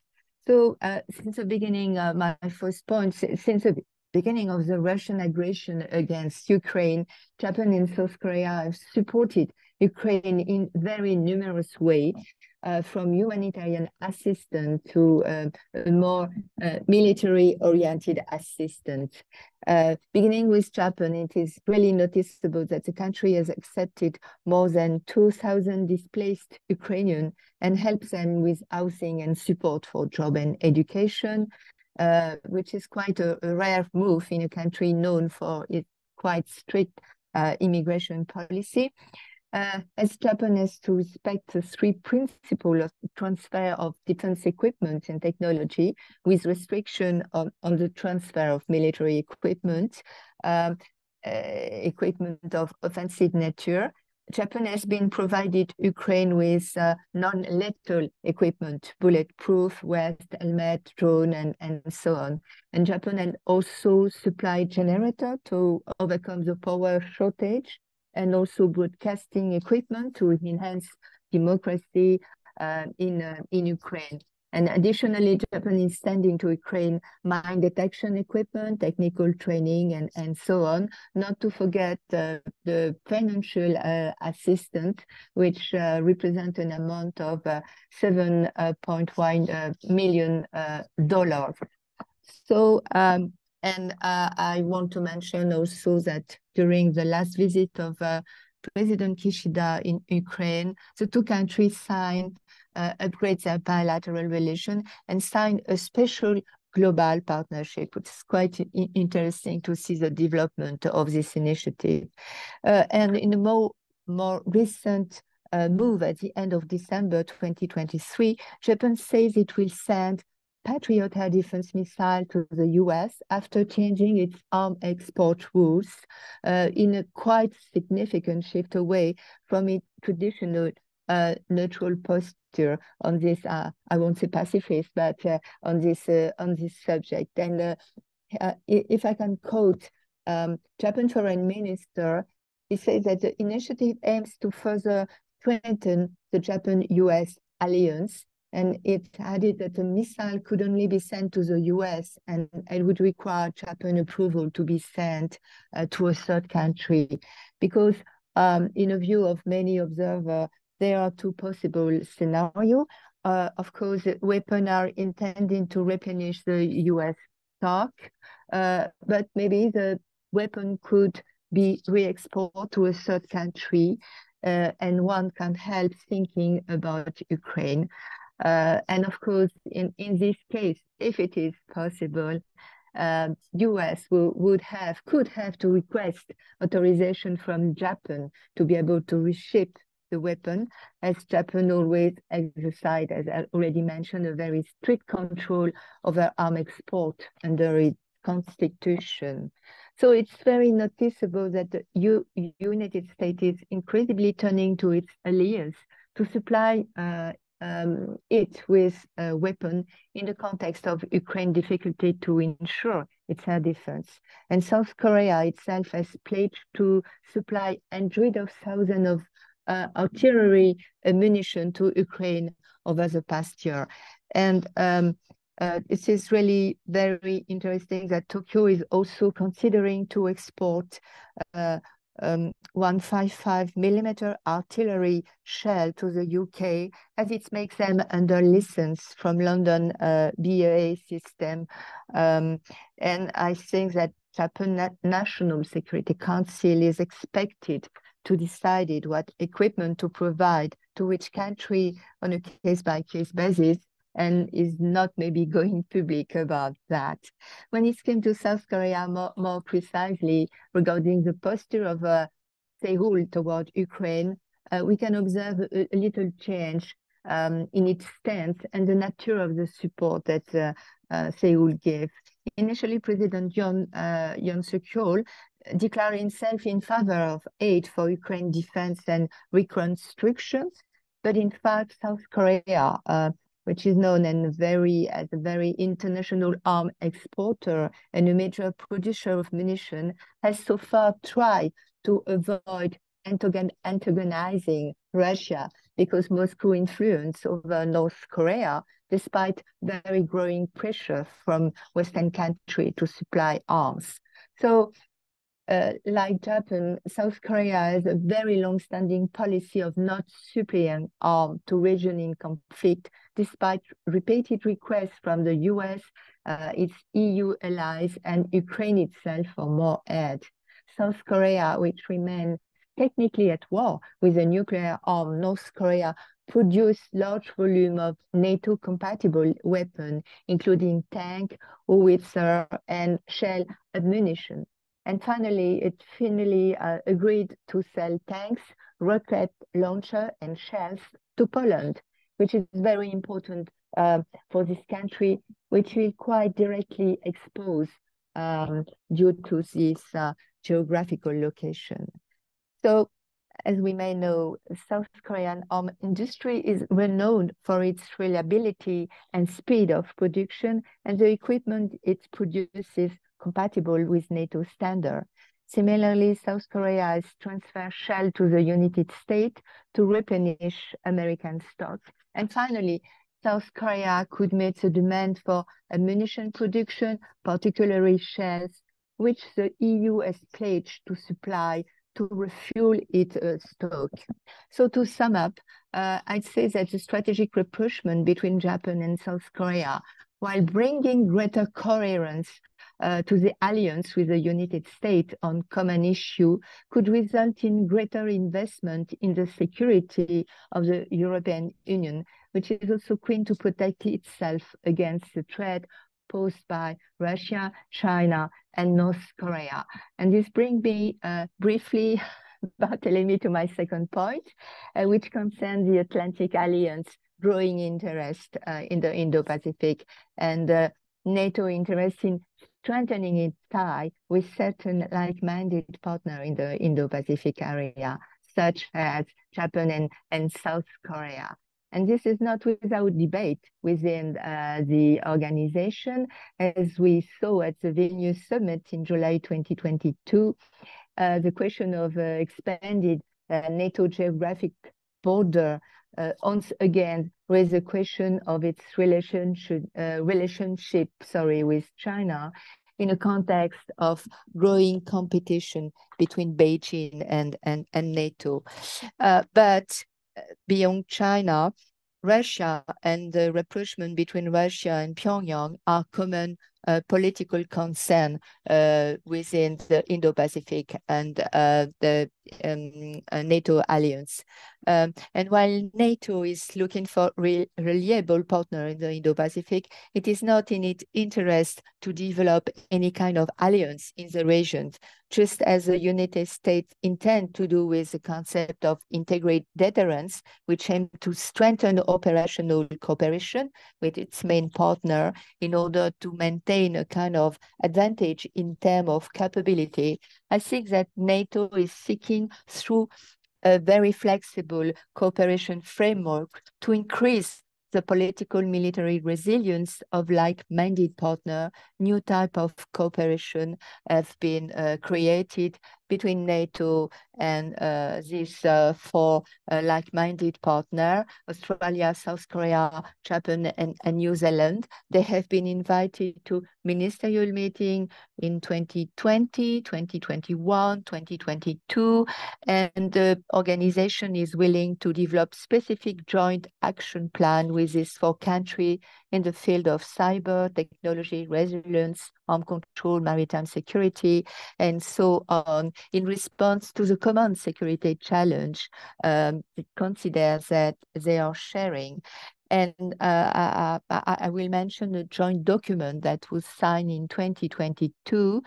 Speaker 4: So since the beginning, my first point, since the beginning of the Russian aggression against Ukraine, Japan and South Korea have supported Ukraine in very numerous ways, from humanitarian assistance to a more military-oriented assistance. Beginning with Japan, it is really noticeable that the country has accepted more than 2,000 displaced Ukrainians and helps them with housing and support for job and education, which is quite a rare move in a country known for its quite strict immigration policy. As Japan has to respect the 3 principles of transfer of defense equipment and technology, with restriction on the transfer of military equipment, equipment of offensive nature, Japan has been provided Ukraine with non-lethal equipment, bulletproof, vest, helmet, drone, and so on. And Japan had also supplied generator to overcome the power shortage, and also broadcasting equipment to enhance democracy in Ukraine. And additionally, Japan is sending to Ukraine mine detection equipment, technical training, and so on, not to forget the financial assistance, which represent an amount of $7.1 million. So, and I want to mention also that during the last visit of President Kishida in Ukraine, the 2 countries signed, upgrade their bilateral relation and signed a special global partnership, which is quite interesting to see the development of this initiative. And in a more recent move at the end of December 2023, Japan says it will send Patriot air defense missile to the US after changing its arms export rules in a quite significant shift away from its traditional neutral posture on this, I won't say pacifist, but on this subject. And if I can quote Japan Foreign Minister, he says that the initiative aims to further strengthen the Japan-US alliance. And it added that the missile could only be sent to the US, and it would require Japan approval to be sent to a 3rd country. Because in a view of many observers, there are 2 possible scenarios. Of course, weapons are intended to replenish the US stock, but maybe the weapon could be re-exported to a 3rd country, and one can help thinking about Ukraine. And of course, in this case, if it is possible, US could have to request authorization from Japan to be able to reship the weapon, as Japan always exercised, as I already mentioned, a very strict control over arms export under its constitution. So it's very noticeable that the United States is incredibly turning to its allies to supply it with a weapon in the context of Ukraine's difficulty to ensure its air defense. And South Korea itself has pledged to supply hundreds of thousands of artillery ammunition to Ukraine over the past year. And this is really very interesting that Tokyo is also considering to export 155mm artillery shell to the UK, as it makes them under license from London BAE system. And I think that Japan National Security Council is expected to decide what equipment to provide to which country on a case-by-case basis, and is not maybe going public about that. When it came to South Korea, more precisely regarding the posture of Seoul toward Ukraine, we can observe a little change in its stance and the nature of the support that Seoul gave. Initially, President Yoon Suk-yeol declared himself in favor of aid for Ukraine defense and reconstruction, but in fact, South Korea, which is known as a very international arms exporter and a major producer of munitions, has so far tried to avoid antagonizing Russia because Moscow influence over North Korea, despite very growing pressure from Western countries to supply arms. So, like Japan, South Korea has a very long-standing policy of not supplying arms to regions in conflict, despite repeated requests from the US, its EU allies, and Ukraine itself for more aid. South Korea, which remains technically at war with a nuclear arm, North Korea produced large volume of NATO-compatible weapons, including tank, howitzer, and shell ammunition. And finally, it agreed to sell tanks, rocket launcher, and shells to Poland, which is very important for this country, which will quite directly expose due to this geographical location. So, as we may know, South Korean arms industry is renowned for its reliability and speed of production, and the equipment it produces compatible with NATO standard. Similarly, South Korea has transferred shell to the United States to replenish American stocks. And finally, South Korea could meet the demand for ammunition production, particularly shells, which the EU has pledged to supply to refuel its stock. So to sum up, I'd say that the strategic rapprochement between Japan and South Korea, while bringing greater coherence to the alliance with the United States on common issue, could result in greater investment in the security of the European Union, which is also keen to protect itself against the threat posed by Russia, China, and North Korea. And this brings me briefly, Barthelemy, to my second point, which concerns the Atlantic Alliance growing interest in the Indo-Pacific and NATO interest in strengthening its tie with certain like-minded partners in the Indo-Pacific area, such as Japan and South Korea. And this is not without debate within the organization, as we saw at the Vilnius Summit in July 2022, the question of expanded NATO geographic border once again raised the question of its relationship with China in a context of growing competition between Beijing and NATO. But beyond China, Russia and the rapprochement between Russia and Pyongyang are common political concern within the Indo-Pacific and the NATO alliance. And while NATO is looking for reliable partner in the Indo-Pacific, it is not in its interest to develop any kind of alliance in the region, just as the United States intend to do with the concept of integrated deterrence, which aims to strengthen operational cooperation with its main partner in order to maintain a kind of advantage in terms of capability. I think that NATO is seeking through a very flexible cooperation framework to increase the political military resilience of like-minded partners. New type of cooperation have been created between NATO and these four like-minded partners, Australia, South Korea, Japan, and New Zealand. They have been invited to ministerial meeting in 2020, 2021, 2022, and the organization is willing to develop specific joint action plan with these four countries in the field of cyber, technology, resilience, armed control, maritime security, and so on, in response to the common security challenge. It considers that they are sharing. And I will mention a joint document that was signed in 2022,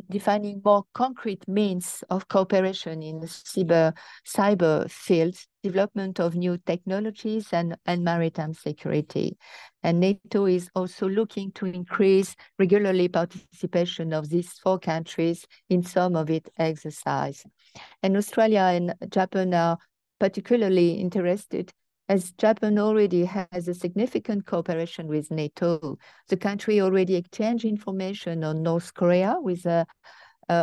Speaker 4: defining more concrete means of cooperation in the cyber fields, development of new technologies, and maritime security. And NATO is also looking to increase regularly participation of these four countries in some of its exercise. And Australia and Japan are particularly interested, as Japan already has a significant cooperation with NATO. The country already exchanged information on North Korea with the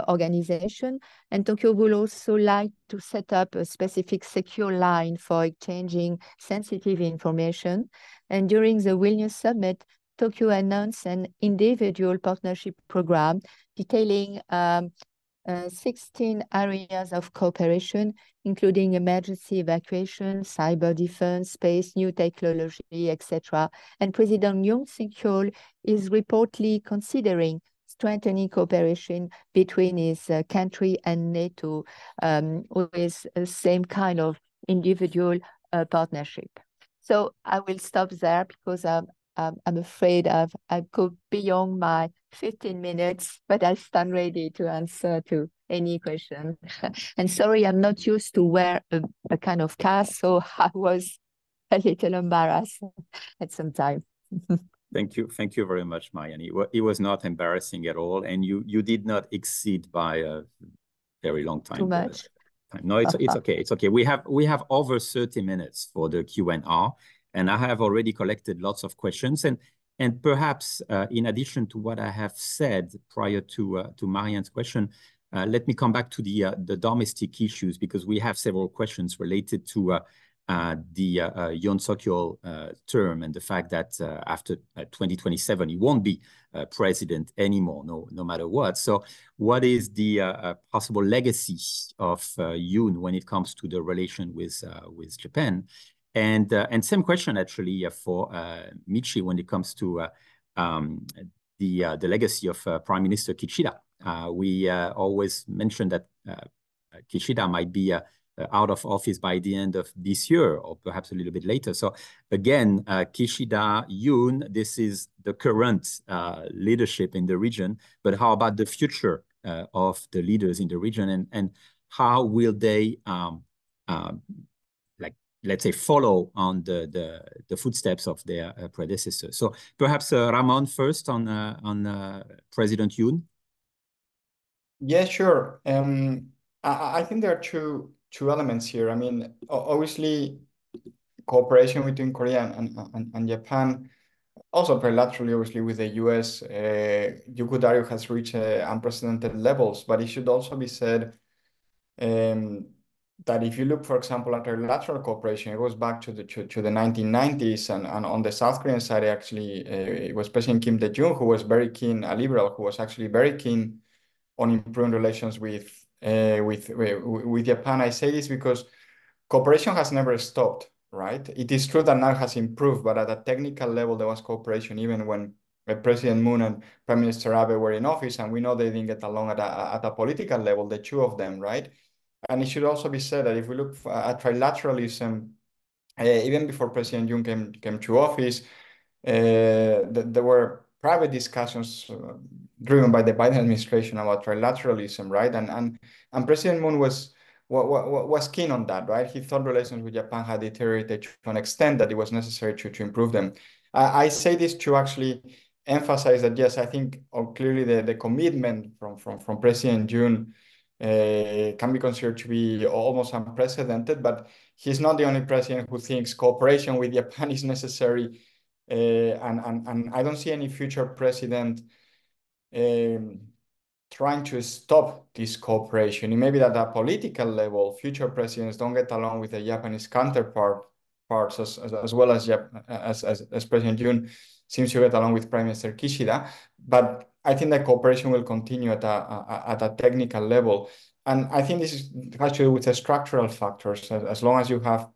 Speaker 4: organization, and Tokyo would also like to set up a specific secure line for exchanging sensitive information. And during the Vilnius Summit, Tokyo announced an individual partnership program detailing 16 areas of cooperation, including emergency evacuation, cyber defense, space, new technology, etc. And President Yoon Suk-yeol is reportedly considering strengthening cooperation between his country and NATO with the same kind of individual partnership. So I will stop there because I'm afraid I've go beyond my 15 minutes, but I stand ready to answer to any question. And sorry, I'm not used to wear a kind of cast, so I was a little embarrassed at some time.
Speaker 1: Thank you very much, Marianne. It was not embarrassing at all, and you did not exceed by a very long time.
Speaker 4: Too much?
Speaker 1: No, it's okay. It's okay. We have over 30 minutes for the Q&R, and I have already collected lots of questions. And perhaps in addition to what I have said prior to Marianne's question, let me come back to the domestic issues, because we have several questions related to the Yoon Suk-yeol term and the fact that after 2027 he won't be president anymore, no matter what. So what is the possible legacy of Yoon when it comes to the relation with Japan? And same question actually for Michi when it comes to the legacy of Prime Minister Kishida. We always mention that Kishida might be out of office by the end of this year, or perhaps a little bit later. So again, Kishida, Yoon, this is the current leadership in the region, but how about the future of the leaders in the region, and how will they let's say, follow on the footsteps of their predecessors? So perhaps Ramon first on President Yoon.
Speaker 3: Yeah, sure. I think there are two elements here. I mean, obviously, cooperation between Korea and Japan, also trilaterally, obviously, with the US, you could argue has reached unprecedented levels. But it should also be said that if you look, for example, at trilateral cooperation, it goes back to the 1990s, and on the South Korean side, actually, it was President Kim Dae-jung who was very keen, a liberal who was actually very keen on improving relations with Japan. I say this because cooperation has never stopped, right? It is true that now it has improved, but at a technical level, there was cooperation even when President Moon and Prime Minister Abe were in office, and we know they didn't get along at a political level, the two of them, right? And it should also be said that if we look at trilateralism, even before President Yoon came to office, there were private discussions driven by the Biden administration about trilateralism, right? And President Moon was keen on that, right? He thought relations with Japan had deteriorated to an extent that it was necessary to improve them. I say this to actually emphasize that, yes, I think clearly the commitment from President Yoon can be considered to be almost unprecedented, but he's not the only president who thinks cooperation with Japan is necessary. And I don't see any future president trying to stop this cooperation. It may be that at a political level, future presidents don't get along with the Japanese counterparts as well as President Yoon seems to get along with Prime Minister Kishida. But I think that cooperation will continue at a technical level. And I think this has to do with the structural factors. As long as you have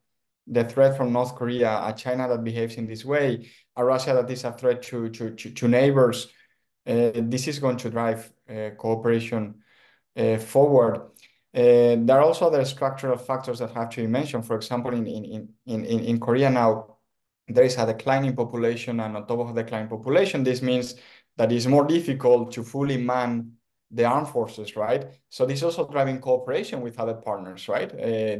Speaker 3: the threat from North Korea, a China that behaves in this way, a Russia that is a threat to neighbors, this is going to drive cooperation forward. There are also other structural factors that have to be mentioned. For example, in Korea now, there is a declining population, and on top of a declining population, this means that it's more difficult to fully man the armed forces, right? So this is also driving cooperation with other partners, right?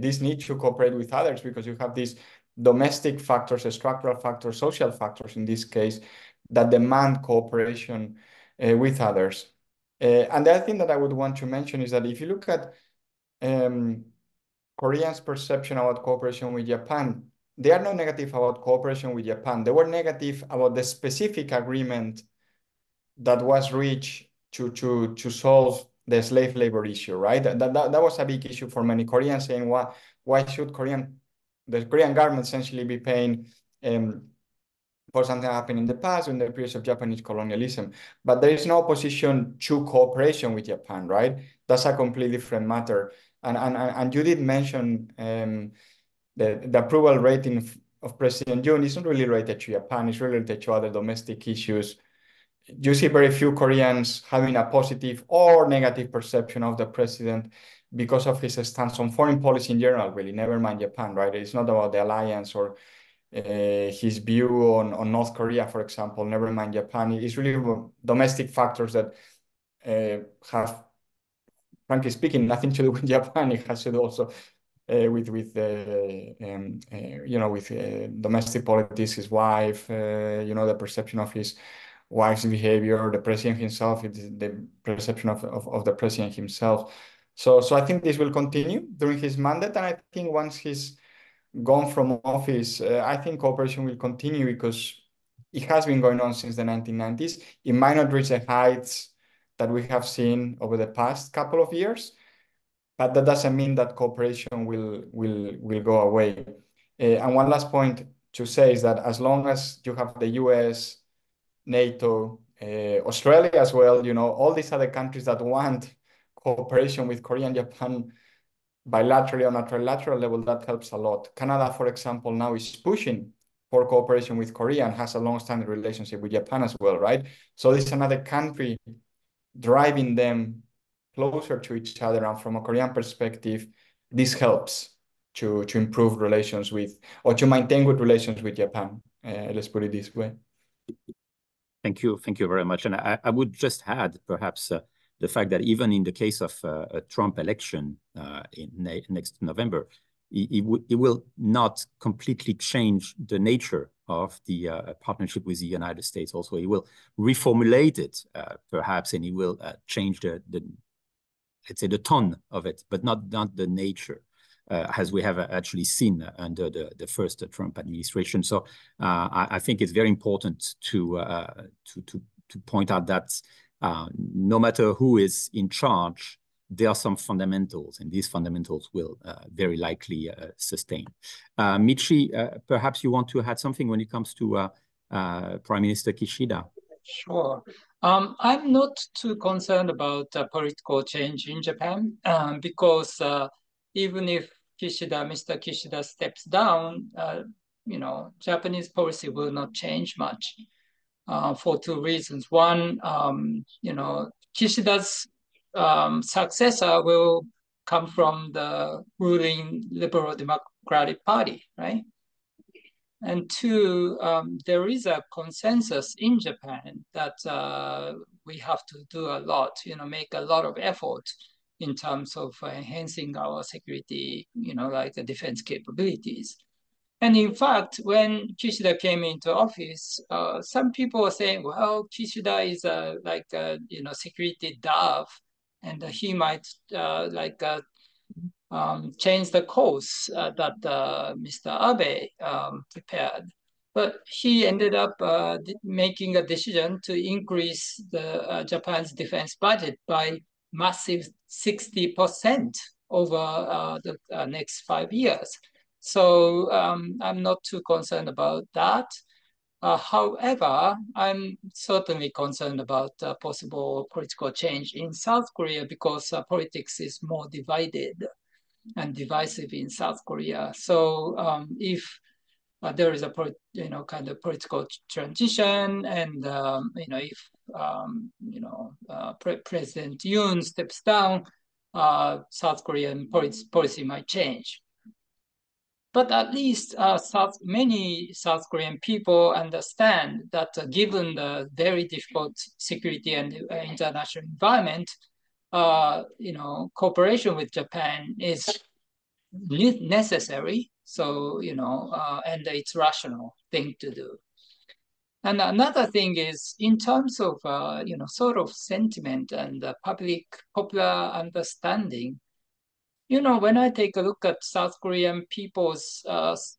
Speaker 3: This need to cooperate with others because you have these domestic factors, structural factors, social factors in this case, that demand cooperation with others. And the other thing that I would want to mention is that if you look at Koreans' perception about cooperation with Japan, they are not negative about cooperation with Japan. They were negative about the specific agreement that was reached to solve the slave labor issue, right? That was a big issue for many Koreans, saying why should the Korean government essentially be paying for something that happened in the past in the periods of Japanese colonialism. But there is no opposition to cooperation with Japan, right? That's a completely different matter. And you did mention the approval rating of President Yoon is not really related to Japan, it's related to other domestic issues. You see very few Koreans having a positive or negative perception of the president because of his stance on foreign policy in general, really, never mind Japan, right? It's not about the alliance or his view on North Korea, for example, never mind Japan. It's really domestic factors that have, frankly speaking, nothing to do with Japan. It has to do also with domestic politics, his wife, the perception of his wife's behavior, the president himself, the perception of the president himself. So I think this will continue during his mandate, and I think once he's gone from office, I think cooperation will continue because it has been going on since the 1990s. It might not reach the heights that we have seen over the past couple of years, but that doesn't mean that cooperation will go away. And one last point to say is that as long as you have the US, NATO, Australia as well, all these other countries that want cooperation with Korea and Japan bilaterally on a trilateral level, that helps a lot. Canada, for example, now is pushing for cooperation with Korea and has a long-standing relationship with Japan as well, right? So this is another country driving them closer to each other. And from a Korean perspective, this helps to improve relations with, or to maintain good relations with Japan. Let's put it this way.
Speaker 1: Thank you very much. And I would just add perhaps the fact that even in the case of a Trump election in next November, it will not completely change the nature of the partnership with the United States. Also, it will reformulate it perhaps, and it will change let's say the tone of it, but not the nature, as we have actually seen under the first Trump administration. So I think it's very important to point out that no matter who is in charge, there are some fundamentals, and these fundamentals will very likely sustain. Michi, perhaps you want to add something when it comes to Prime Minister Kishida?
Speaker 2: Sure. I'm not too concerned about political change in Japan because even if Mr. Kishida steps down, Japanese policy will not change much for two reasons. One, Kishida's successor will come from the ruling Liberal Democratic Party, right? And two, there is a consensus in Japan that we have to do a lot, make a lot of effort in terms of enhancing our security, like the defense capabilities. And in fact, when Kishida came into office, some people were saying, well, Kishida is like a security dove, and he might change the course that Mr. Abe prepared. But he ended up making a decision to increase the Japan's defense budget by massive 60% over the next 5 years. So I'm not too concerned about that. However, I'm certainly concerned about possible political change in South Korea because politics is more divided and divisive in South Korea. So if there is a kind of political transition, and if President Yoon steps down, South Korean policy might change. But at least many South Korean people understand that given the very difficult security and international environment, cooperation with Japan is necessary. So, and it's a rational thing to do. And another thing is in terms of, sort of sentiment and popular understanding, when I take a look at South Korean people's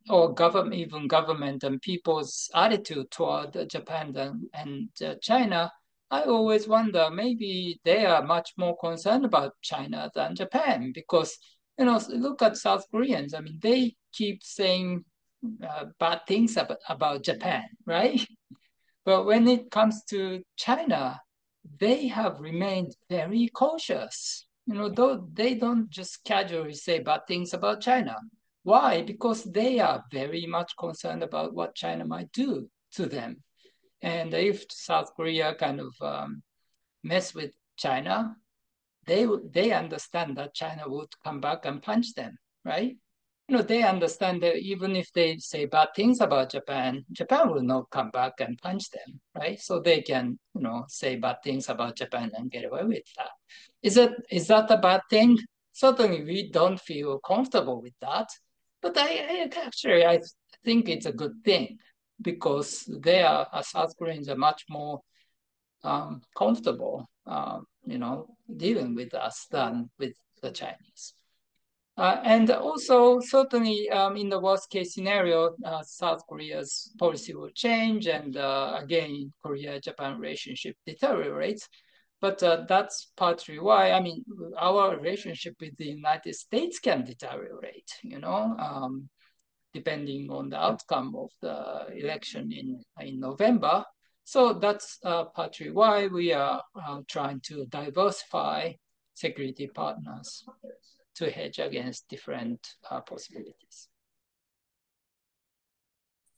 Speaker 2: or government and people's attitude toward Japan and China, I always wonder maybe they are much more concerned about China than Japan because, look at South Koreans. I mean, they keep saying bad things about Japan, right? But when it comes to China, they have remained very cautious. They don't just casually say bad things about China. Why? Because they are very much concerned about what China might do to them. And if South Korea kind of mess with China, they understand that China would come back and punch them, right? They understand that even if they say bad things about Japan, Japan will not come back and punch them, right? So they can, say bad things about Japan and get away with that. Is that a bad thing? Certainly, we don't feel comfortable with that. But I think it's a good thing because South Koreans are much more comfortable, dealing with us than with the Chinese. And also, certainly, in the worst case scenario, South Korea's policy will change, and again, Korea-Japan relationship deteriorates. But that's partly why, I mean, our relationship with the United States can deteriorate, depending on the outcome of the election in November. So that's partly why we are trying to diversify security partners to hedge against different possibilities.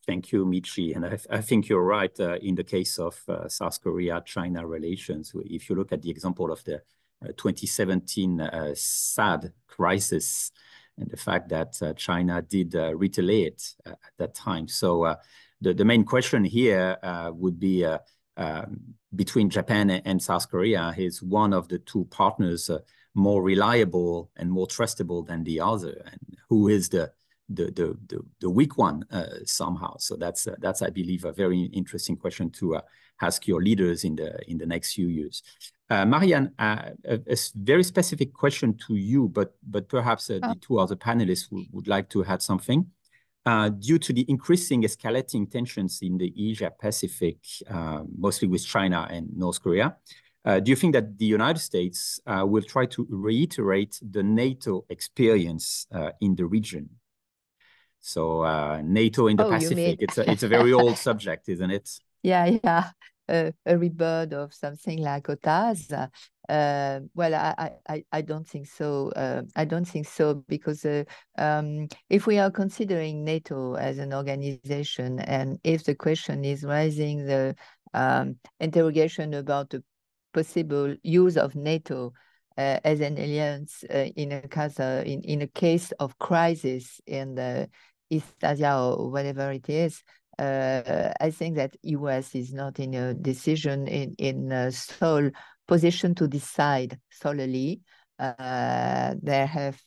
Speaker 1: Thank you, Michi. And I think you're right in the case of South Korea-China relations. If you look at the example of the 2017 SAD crisis and the fact that China did retaliate at that time. So the main question here would be between Japan and South Korea, is one of the two partners more reliable and more trustable than the other, and who is the weak one somehow? So that's I believe a very interesting question to ask your leaders in the next few years. Marianne, a very specific question to you, but perhaps the two other panelists would like to add something. Due to the increasing escalating tensions in the Asia-Pacific, mostly with China and North Korea, do you think that the United States will try to reiterate the NATO experience in the region? So NATO in the Pacific, it's a very old subject, isn't it?
Speaker 4: Yeah. A rebirth of something like OTAS. Well, I don't think so. I don't think so because if we are considering NATO as an organization, and if the question is raising the interrogation about the possible use of NATO as an alliance in a case of crisis in the East Asia or whatever it is, I think that US is not in a decision in a sole position to decide solely. They have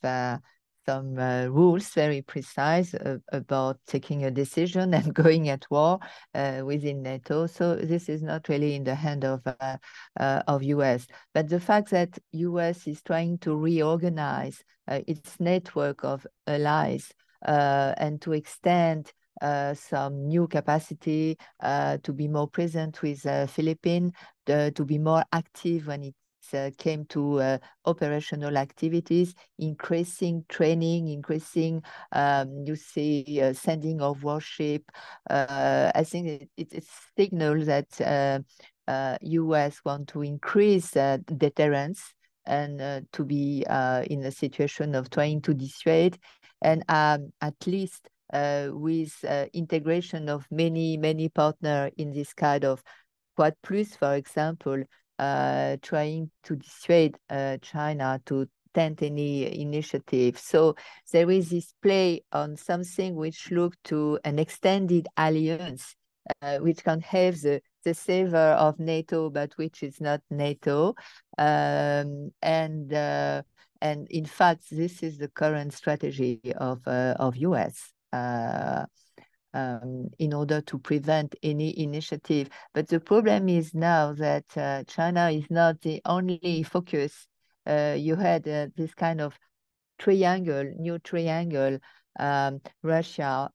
Speaker 4: some rules very precise about taking a decision and going at war within NATO. So this is not really in the hand of US. But the fact that US is trying to reorganize its network of allies and to extend some new capacity to be more present with Philippines, to be more active when it came to operational activities, increasing training, increasing, you see, sending of warship. I think it signals that US want to increase deterrence and to be in a situation of trying to dissuade, and at least with integration of many partners in this kind of Quad Plus, for example, trying to dissuade China to tent any initiative. So there is this play on something which look to an extended alliance, which can have the savor of NATO, but which is not NATO. And in fact, this is the current strategy of US. In order to prevent any initiative. But the problem is now that China is not the only focus. You had this kind of new triangle, Russia,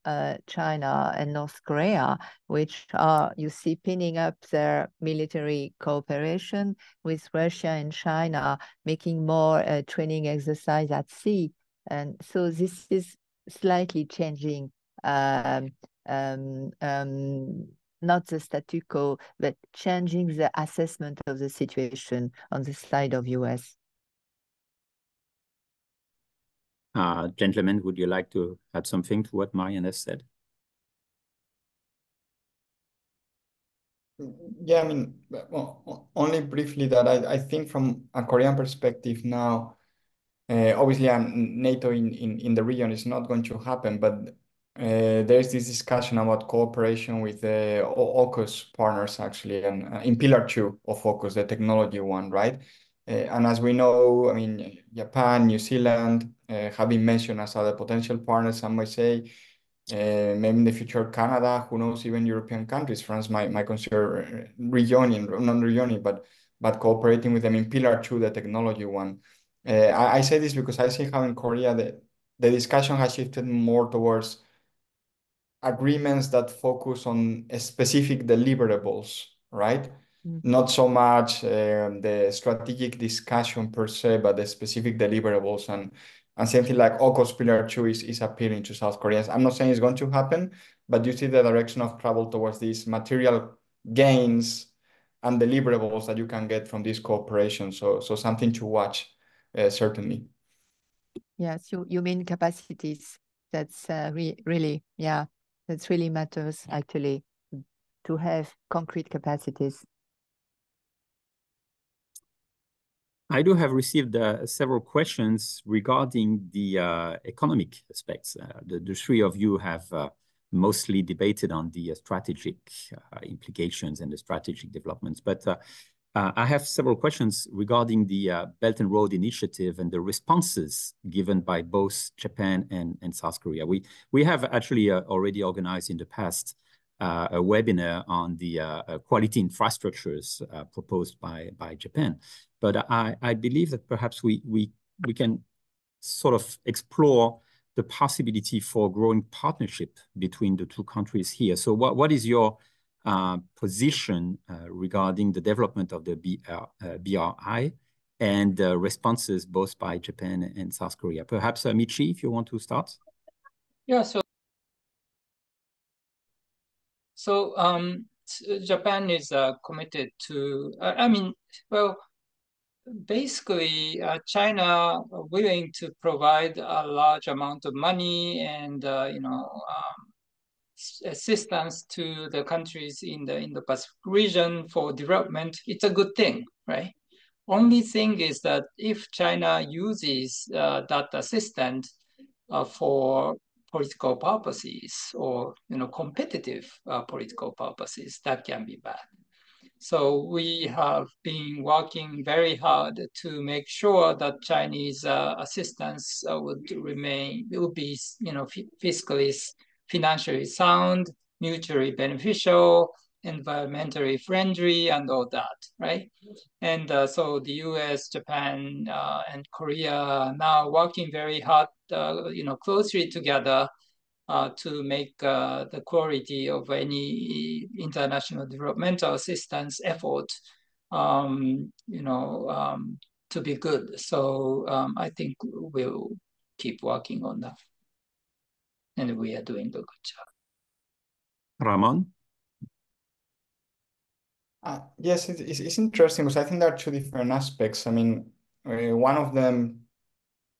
Speaker 4: China, and North Korea, which are, you see, pinning up their military cooperation with Russia and China, making more training exercise at sea. And so this is slightly changing not the statu quo, but changing the assessment of the situation on the side of US.
Speaker 1: Gentlemen, would you like to add something to what Marianne has said?
Speaker 3: Yeah, I mean, well, only briefly that I think from a Korean perspective now, obviously NATO in the region is not going to happen, but there's this discussion about cooperation with the AUKUS partners, actually, and in Pillar 2 of AUKUS, the technology one, right? And as we know, I mean, Japan, New Zealand have been mentioned as other potential partners. Some might say maybe in the future Canada, who knows, even European countries. France might consider non-rejoining, but cooperating with them in Pillar 2, the technology one. I say this because I see how in Korea the discussion has shifted more towards agreements that focus on specific deliverables, right? Not so much the strategic discussion per se, but the specific deliverables, and something like AUKUS Pillar 2 is appealing to South Koreans. I'm not saying it's going to happen, but you see the direction of travel towards these material gains and deliverables that you can get from this cooperation. So something to watch, certainly.
Speaker 4: Yes, you mean capacities. That's really, yeah, that really matters, actually, to have concrete capacities.
Speaker 1: I do have received several questions regarding the economic aspects. The three of you have mostly debated on the strategic implications and the strategic developments, but I have several questions regarding the Belt and Road Initiative and the responses given by both Japan and South Korea. We have actually already organized in the past a webinar on the quality infrastructures proposed by Japan. But I believe that perhaps we can sort of explore the possibility for growing partnership between the two countries here. So what is your position regarding the development of the BRI and responses both by Japan and South Korea? Perhaps Michi, if you want to start.
Speaker 2: Yeah, so Japan is committed to, I mean, well, basically China willing to provide a large amount of money and assistance to the countries in the Indo-Pacific region for development. It's a good thing, right? Only thing is that if China uses that assistance for political purposes or competitive political purposes, that can be bad. So we have been working very hard to make sure that Chinese assistance will be, fiscally, financially sound, mutually beneficial, environmentally friendly, and all that, right? And so the U.S., Japan, and Korea are now working very hard, closely together to make the quality of any international developmental assistance effort, to be good. So I think we'll keep working on that, and we are doing a good job.
Speaker 1: Ramon?
Speaker 3: Yes, it's interesting because I think there are two different aspects. I mean, one of them,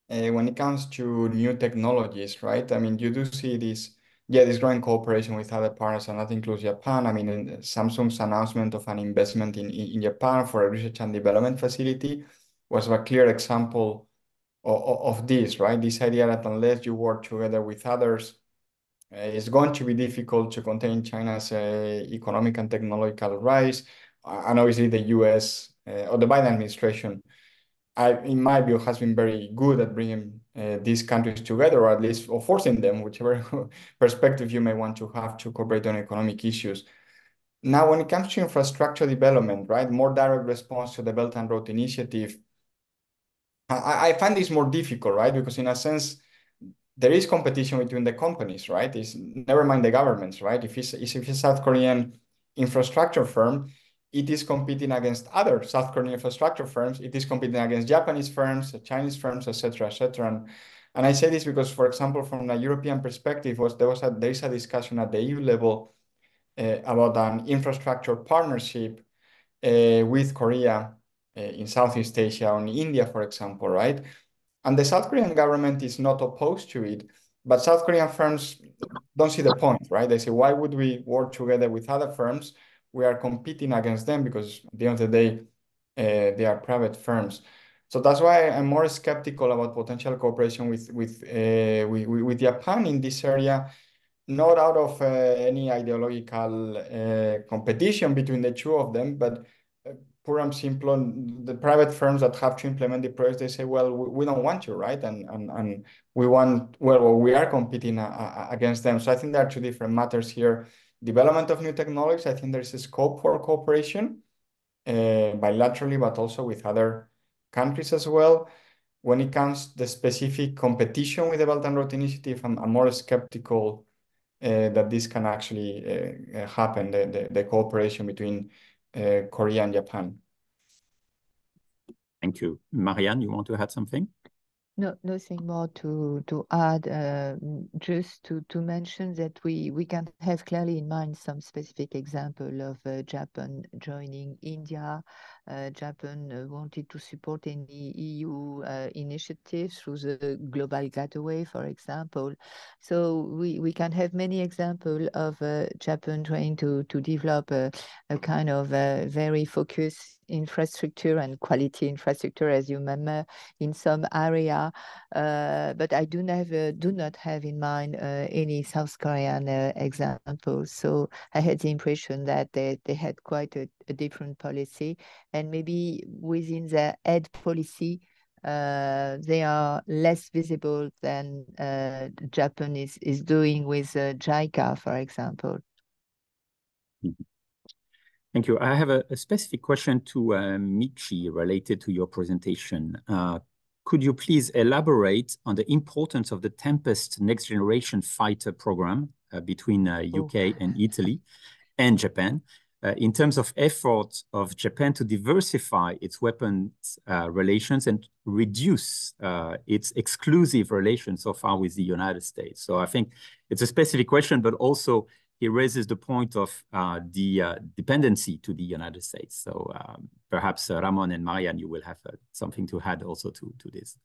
Speaker 3: when it comes to new technologies, right? I mean, you do see this growing cooperation with other partners, and that includes Japan. I mean, Samsung's announcement of an investment in Japan for a research and development facility was a clear example of this, right? This idea that unless you work together with others, it's going to be difficult to contain China's economic and technological rise. And obviously the US or the Biden administration, in my view, has been very good at bringing these countries together, or at least or forcing them, whichever perspective you may want to have, to cooperate on economic issues. Now, when it comes to infrastructure development, right, more direct response to the Belt and Road Initiative, I find this more difficult, right? Because in a sense, there is competition between the companies, right? It's never mind the governments, right? If it's a South Korean infrastructure firm, it is competing against other South Korean infrastructure firms. It is competing against Japanese firms, Chinese firms, etc., etc. And I say this because, for example, from a European perspective, there is a discussion at the EU level about an infrastructure partnership with Korea in Southeast Asia, or in India, for example, right? And the South Korean government is not opposed to it, but South Korean firms don't see the point, right? They say, why would we work together with other firms? We are competing against them because at the end of the day, they are private firms. So that's why I'm more skeptical about potential cooperation with Japan in this area, not out of any ideological competition between the two of them, but pure and simple, the private firms that have to implement the projects, they say, well, we don't want you, right? And we want, well, we are competing against them. So I think there are two different matters here. Development of new technologies, I think there's a scope for cooperation bilaterally, but also with other countries as well. When it comes to the specific competition with the Belt and Road Initiative, I'm more skeptical that this can actually happen, the cooperation between Korea and Japan.
Speaker 1: Thank you. Marianne, you want to add something?
Speaker 4: No, nothing more to add. Just to mention that we can have clearly in mind some specific example of Japan joining India. Japan wanted to support any EU initiatives through the Global Gateway, for example. So we can have many examples of Japan trying to develop a kind of very focused infrastructure and quality infrastructure, as you remember, in some area. But I do not have in mind any South Korean examples. So I had the impression that they had quite a different policy, and maybe within their aid policy, they are less visible than Japan is doing with JICA, for example.
Speaker 1: Mm-hmm. Thank you. I have a specific question to Michi related to your presentation. Could you please elaborate on the importance of the Tempest next generation fighter program between UK and Italy and Japan in terms of efforts of Japan to diversify its weapons relations and reduce its exclusive relations so far with the United States? So I think it's a specific question, but also he raises the point of the dependency to the United States. So perhaps Ramon and Marianne, you will have something to add also to this.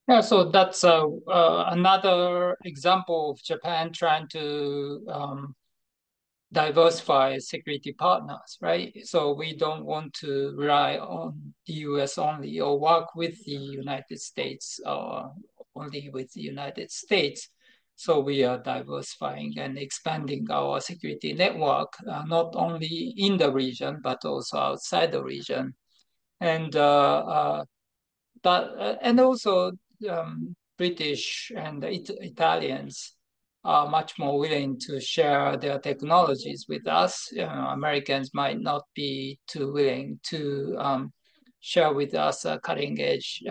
Speaker 2: Yeah, so that's another example of Japan trying to diversify security partners, right? So we don't want to rely on the US only, or work with the United States, or only with the United States. So we are diversifying and expanding our security network, not only in the region, but also outside the region. And also British and Italians are much more willing to share their technologies with us. Americans might not be too willing to share with us cutting edge,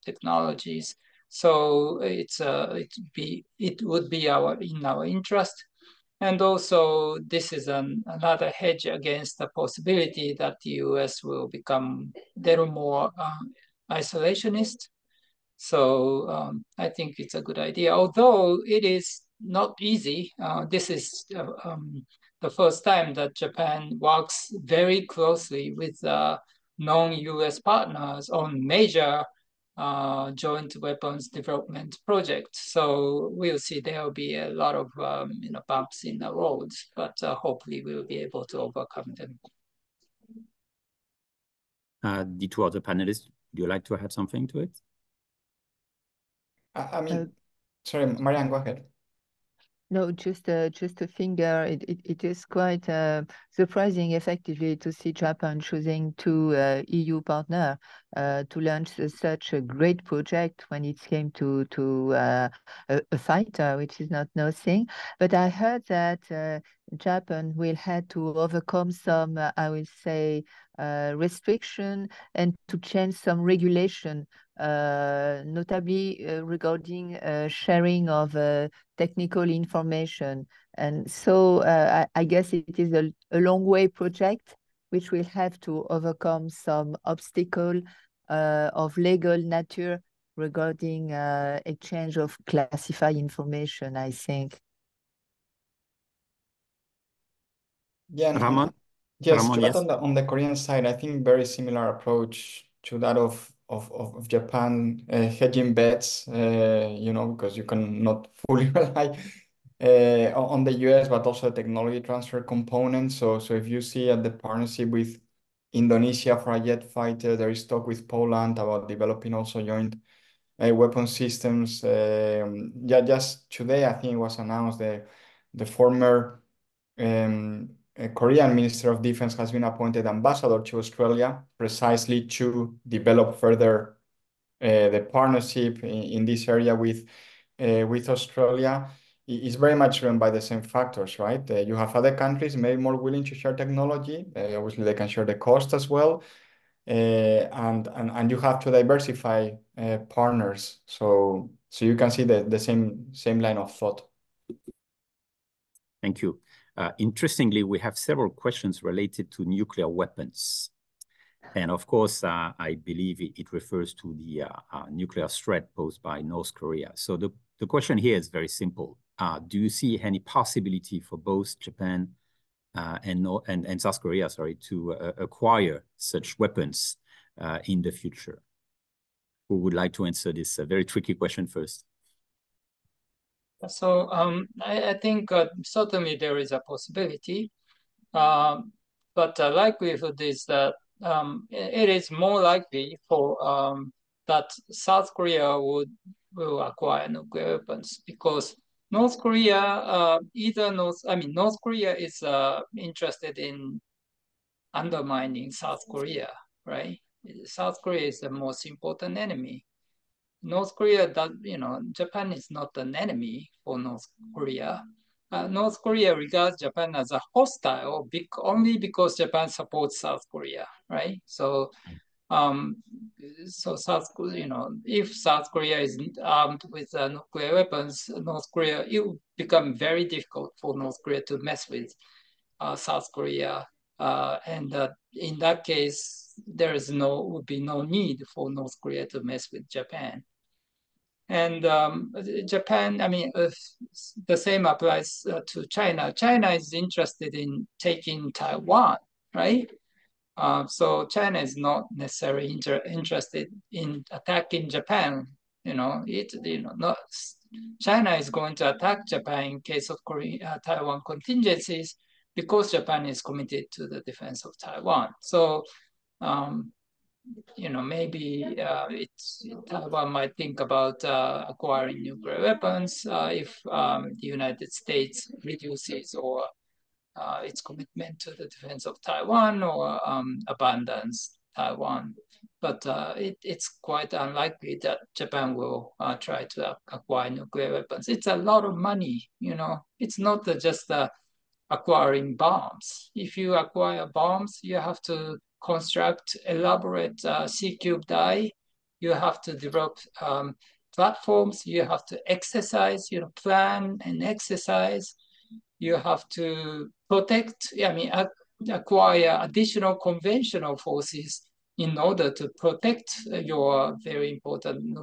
Speaker 2: technologies. So it would be in our interest. And also, this is another hedge against the possibility that the US will become a little more isolationist. So I think it's a good idea, although it is not easy. This is the first time that Japan works very closely with non-US partners on major joint weapons development projects. So we'll see there will be a lot of bumps in the roads, but hopefully we'll be able to overcome them.
Speaker 1: The two other panelists, would you like to add something to it?
Speaker 3: I mean, sorry, Marianne, go ahead.
Speaker 4: No, just a finger. It is quite surprising, effectively, to see Japan choosing two EU partners to launch such a great project when it came to a fighter, which is not nothing. But I heard that Japan will have to overcome some, I will say, restriction and to change some regulation, notably regarding sharing of technical information. And so I guess it is a long way project, which will have to overcome some obstacle of legal nature regarding exchange of classified information, I think.
Speaker 3: Yeah,
Speaker 1: Ramon?
Speaker 3: yes,
Speaker 1: Ramon,
Speaker 3: yes.
Speaker 1: yes.
Speaker 3: On the Korean side, I think very similar approach to that of Japan, hedging bets, because you cannot fully rely on the US, but also technology transfer component. So if you see at the partnership with Indonesia for a jet fighter, there is talk with Poland about developing also joint weapon systems. Just today, I think it was announced the former Korean Minister of Defense has been appointed ambassador to Australia precisely to develop further the partnership in this area with Australia. It's very much driven by the same factors, right? You have other countries maybe more willing to share technology. Obviously, they can share the cost as well. And you have to diversify partners. So you can see the same line of thought.
Speaker 1: Thank you. Interestingly, we have several questions related to nuclear weapons. And of course, I believe it refers to the nuclear threat posed by North Korea. So the question here is very simple. Do you see any possibility for both Japan and South Korea, to acquire such weapons in the future? Who would like to answer this very tricky question first?
Speaker 2: So I think certainly there is a possibility, but the likelihood is that it is more likely for that South Korea will acquire nuclear weapons, because North Korea, North Korea is interested in undermining South Korea, right? South Korea is the most important enemy. North Korea, Japan is not an enemy for North Korea. North Korea regards Japan as a hostile only because Japan supports South Korea, right? So, South Korea, if South Korea is armed with nuclear weapons, North Korea, it will become very difficult for North Korea to mess with South Korea. And in that case, would be no need for North Korea to mess with Japan. And Japan, the same applies to China. China is interested in taking Taiwan, right? So China is not necessarily interested in attacking Japan. China is going to attack Japan in case of Taiwan contingencies, because Japan is committed to the defense of Taiwan. So maybe Taiwan might think about acquiring nuclear weapons if the United States reduces or its commitment to the defense of Taiwan or abandons Taiwan. But it's quite unlikely that Japan will try to acquire nuclear weapons. It's a lot of money, It's not just acquiring bombs. If you acquire bombs, you have to construct elaborate C-cube die. You have to develop platforms. You have to exercise, plan and exercise. You have to protect, acquire additional conventional forces in order to protect your very important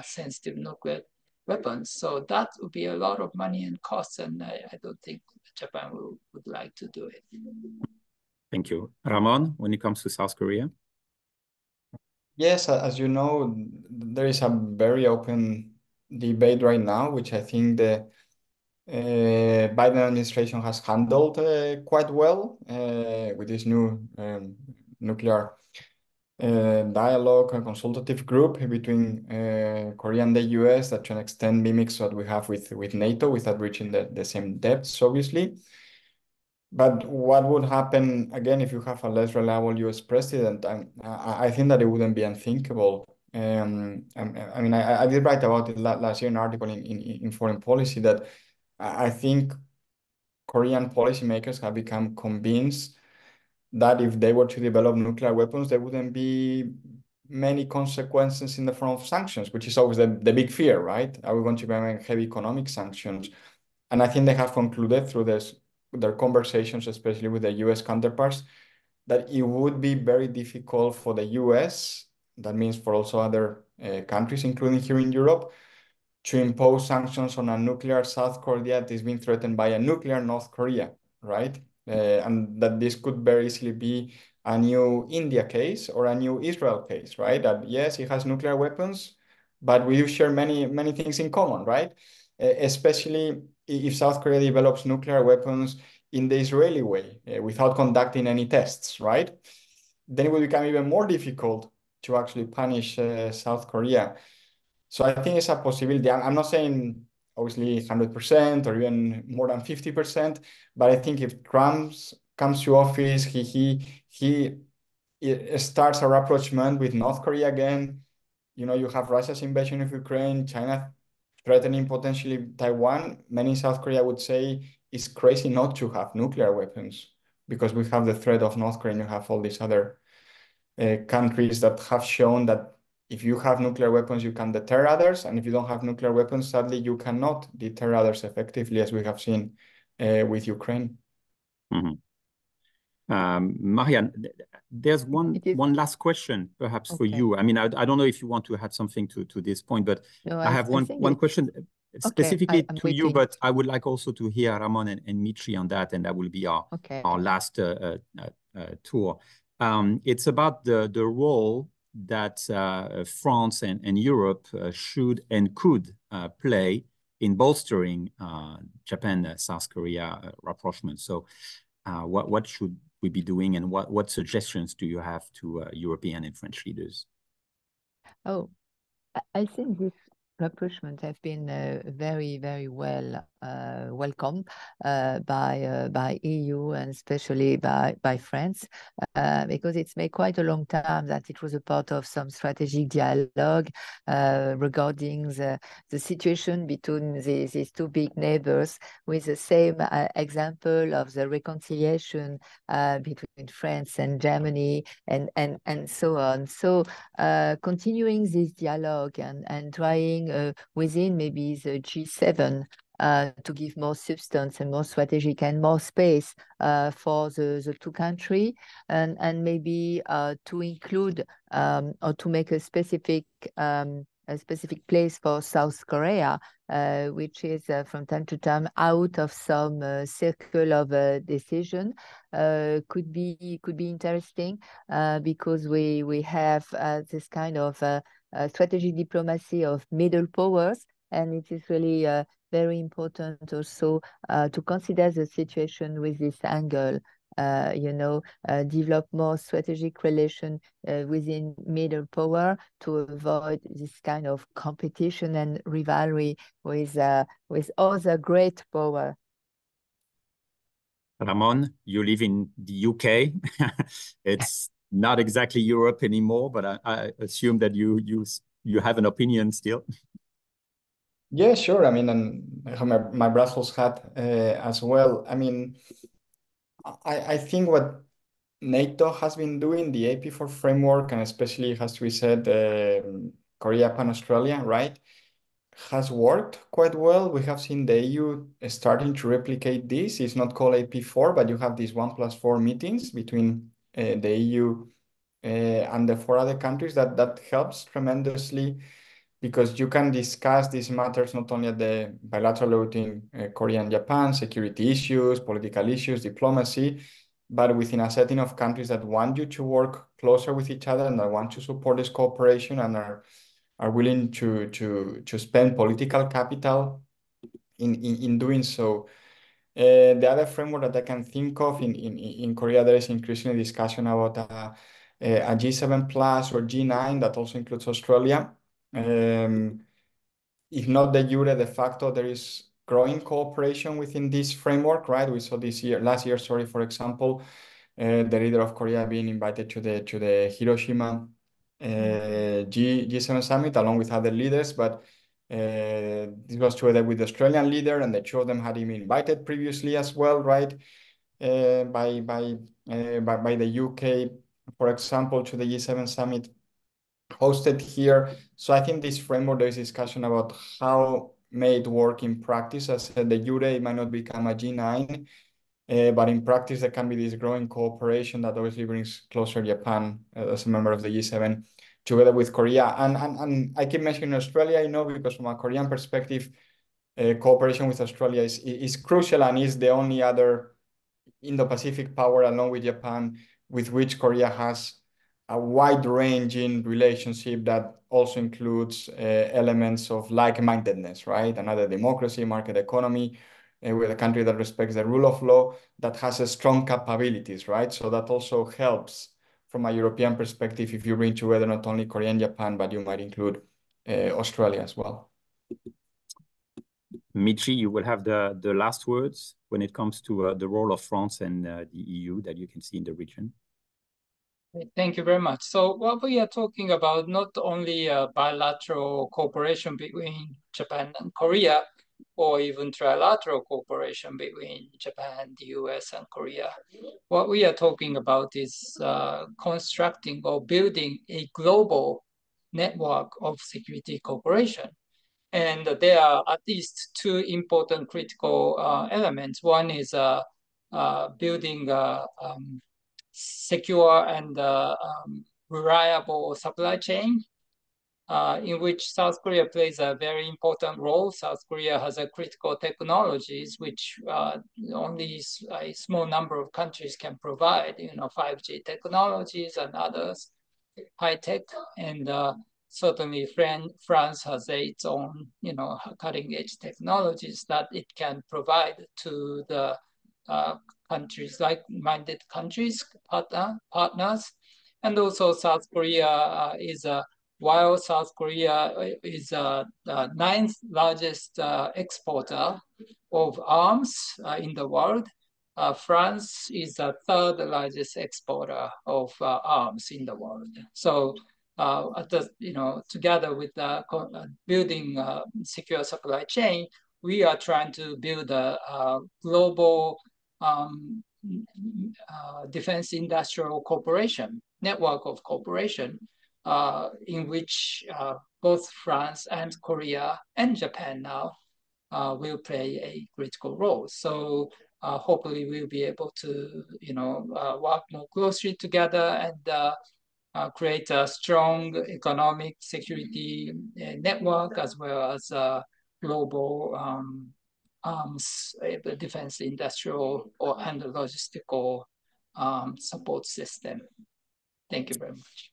Speaker 2: sensitive nuclear weapons. So that would be a lot of money and costs, and I don't think Japan would like to do it.
Speaker 1: Thank you. Ramon, when it comes to South Korea?
Speaker 3: Yes, as you know, there is a very open debate right now, which I think the Biden administration has handled quite well with this new nuclear dialogue and consultative group between Korea and the US that to an extent mimics what we have with NATO without reaching the same depths, obviously. But what would happen, again, if you have a less reliable US president? I think that it wouldn't be unthinkable. I did write about it last year, an article in Foreign Policy, that I think Korean policymakers have become convinced that if they were to develop nuclear weapons, there wouldn't be many consequences in the form of sanctions, which is always the big fear, right? Are we going to implement heavy economic sanctions? And I think they have concluded through their conversations, especially with the US counterparts, that it would be very difficult for the US, that means for also other countries, including here in Europe, to impose sanctions on a nuclear South Korea that is being threatened by a nuclear North Korea, right? And that this could very easily be a new India case or a new Israel case, right? That yes, it has nuclear weapons, but we do share many things in common, right? Especially if South Korea develops nuclear weapons in the Israeli way, without conducting any tests, right? Then it will become even more difficult to actually punish South Korea. So I think it's a possibility. I'm not saying obviously 100% or even more than 50%, but I think if Trump comes to office, he starts a rapprochement with North Korea again. You have Russia's invasion of Ukraine, China threatening potentially Taiwan. Many in South Korea would say it's crazy not to have nuclear weapons because we have the threat of North Korea and you have all these other countries that have shown that if you have nuclear weapons, you can deter others. And if you don't have nuclear weapons, sadly, you cannot deter others effectively, as we have seen with Ukraine.
Speaker 1: Mm-hmm. Marianne, there's one last question, perhaps for you. I mean, I don't know if you want to add something to this point, but no, I have one question specifically to you, but I would like also to hear Ramon and Michi on that, and that will be our last tour. It's about the role that France and Europe should and could play in bolstering Japan-South Korea rapprochement. So what should we be doing, and what suggestions do you have to European and French leaders?
Speaker 4: Oh, I think this rapprochement have been very, very well welcomed by EU and especially by France, because it's made quite a long time that it was a part of some strategic dialogue regarding the situation between these two big neighbors, with the same example of the reconciliation between France and Germany and so on. So continuing this dialogue and trying within maybe the G7 to give more substance and more strategic and more space for the two countries, and maybe to include or to make a specific place for South Korea, which is from time to time out of some circle of decision, could be interesting, because we have this kind of strategic diplomacy of middle powers, and it is really very important also to consider the situation with this angle, develop more strategic relation within middle power to avoid this kind of competition and rivalry with other great power.
Speaker 1: Ramon, you live in the UK. It's not exactly Europe anymore, but I assume that you have an opinion still.
Speaker 3: Yeah, sure. I mean, and I have my Brussels hat as well. I mean, I think what NATO has been doing, the AP4 framework, and especially has to be said, Korea, Japan, Australia, right, has worked quite well. We have seen the EU starting to replicate this. It's not called AP4, but you have these 1+4 meetings between the EU and the 4 other countries. That helps tremendously, because you can discuss these matters not only at the bilateral level between Korea and Japan, security issues, political issues, diplomacy, but within a setting of countries that want you to work closer with each other and that want to support this cooperation and are willing to spend political capital in doing so. The other framework that I can think of in Korea, there is increasingly discussion about a G7 plus or G9 that also includes Australia. If not de jure, de facto, there is growing cooperation within this framework, right? We saw last year, for example, the leader of Korea being invited to the Hiroshima G7 summit along with other leaders, but this was together with the Australian leader, and the 2 of them had been invited previously as well, right? By the UK, for example, to the G7 summit hosted here. So I think this framework, there is discussion about how may it work in practice. As I said, the jure, it might not become a G9, but in practice, there can be this growing cooperation that obviously brings closer Japan as a member of the G7 together with Korea. And I keep mentioning Australia, because from a Korean perspective, cooperation with Australia is crucial and is the only other Indo-Pacific power, along with Japan, with which Korea has a wide-ranging relationship that also includes elements of like-mindedness, right? Another democracy, market economy, with a country that respects the rule of law, that has a strong capabilities, right? So that also helps from a European perspective if you bring together not only Korea and Japan, but you might include Australia as well.
Speaker 1: Michi, you will have the last words when it comes to the role of France and the EU that you can see in the region.
Speaker 2: Thank you very much. So what we are talking about, not only bilateral cooperation between Japan and Korea, or even trilateral cooperation between Japan, the US, and Korea. What we are talking about is constructing or building a global network of security cooperation. And there are at least 2 important critical elements. One is building secure and reliable supply chain, in which South Korea plays a very important role. South Korea has a critical technologies which only a small number of countries can provide, 5G technologies and others, high tech, and certainly France has its own, cutting edge technologies that it can provide to the countries, like-minded countries, partners. And also South Korea while South Korea is the 9th largest exporter of arms in the world, France is the 3rd largest exporter of arms in the world. So, together with building secure supply chain, we are trying to build a global defense industrial cooperation, network of cooperation, in which both France and Korea and Japan now will play a critical role. So hopefully we'll be able to, work more closely together and create a strong economic security network, as well as a global arms, defense industrial and logistical support system. Thank you very much.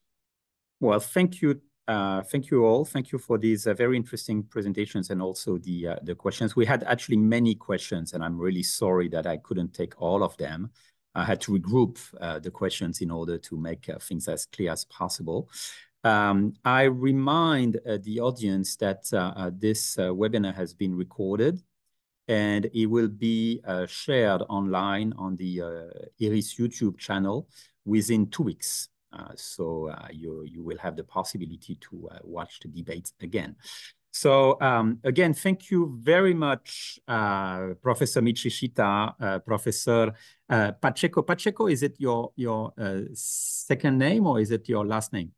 Speaker 1: Well, thank you. Thank you all. Thank you for these very interesting presentations and also the questions. We had actually many questions, and I'm really sorry that I couldn't take all of them. I had to regroup the questions in order to make things as clear as possible. I remind the audience that this webinar has been recorded and it will be shared online on the IRIS YouTube channel within 2 weeks. So you will have the possibility to watch the debate again. So again, thank you very much, Professor MICHISHITA, Professor PACHECO. PACHECO, is it your second name or is it your last name?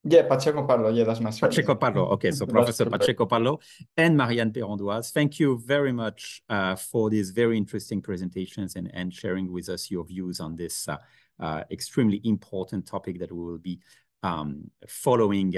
Speaker 3: Yeah, PACHECO PARDO. Yeah, that's my surname.
Speaker 1: PACHECO PARDO. Okay, so Professor PACHECO PARDO and Marianne PERON-DOISE. Thank you very much for these very interesting presentations and sharing with us your views on this extremely important topic that we will be following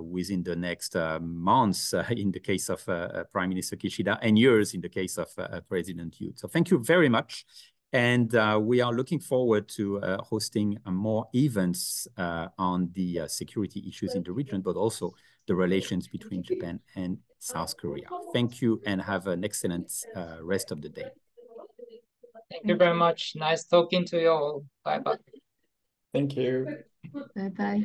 Speaker 1: within the next months in the case of Prime Minister Kishida and years in the case of President Yu. So thank you very much. And we are looking forward to hosting more events on the security issues in the region, but also the relations between Japan and South Korea. Thank you and have an excellent rest of the day.
Speaker 2: Thank you very much. Nice talking to you all. Bye-bye.
Speaker 3: Thank you.
Speaker 4: Bye-bye.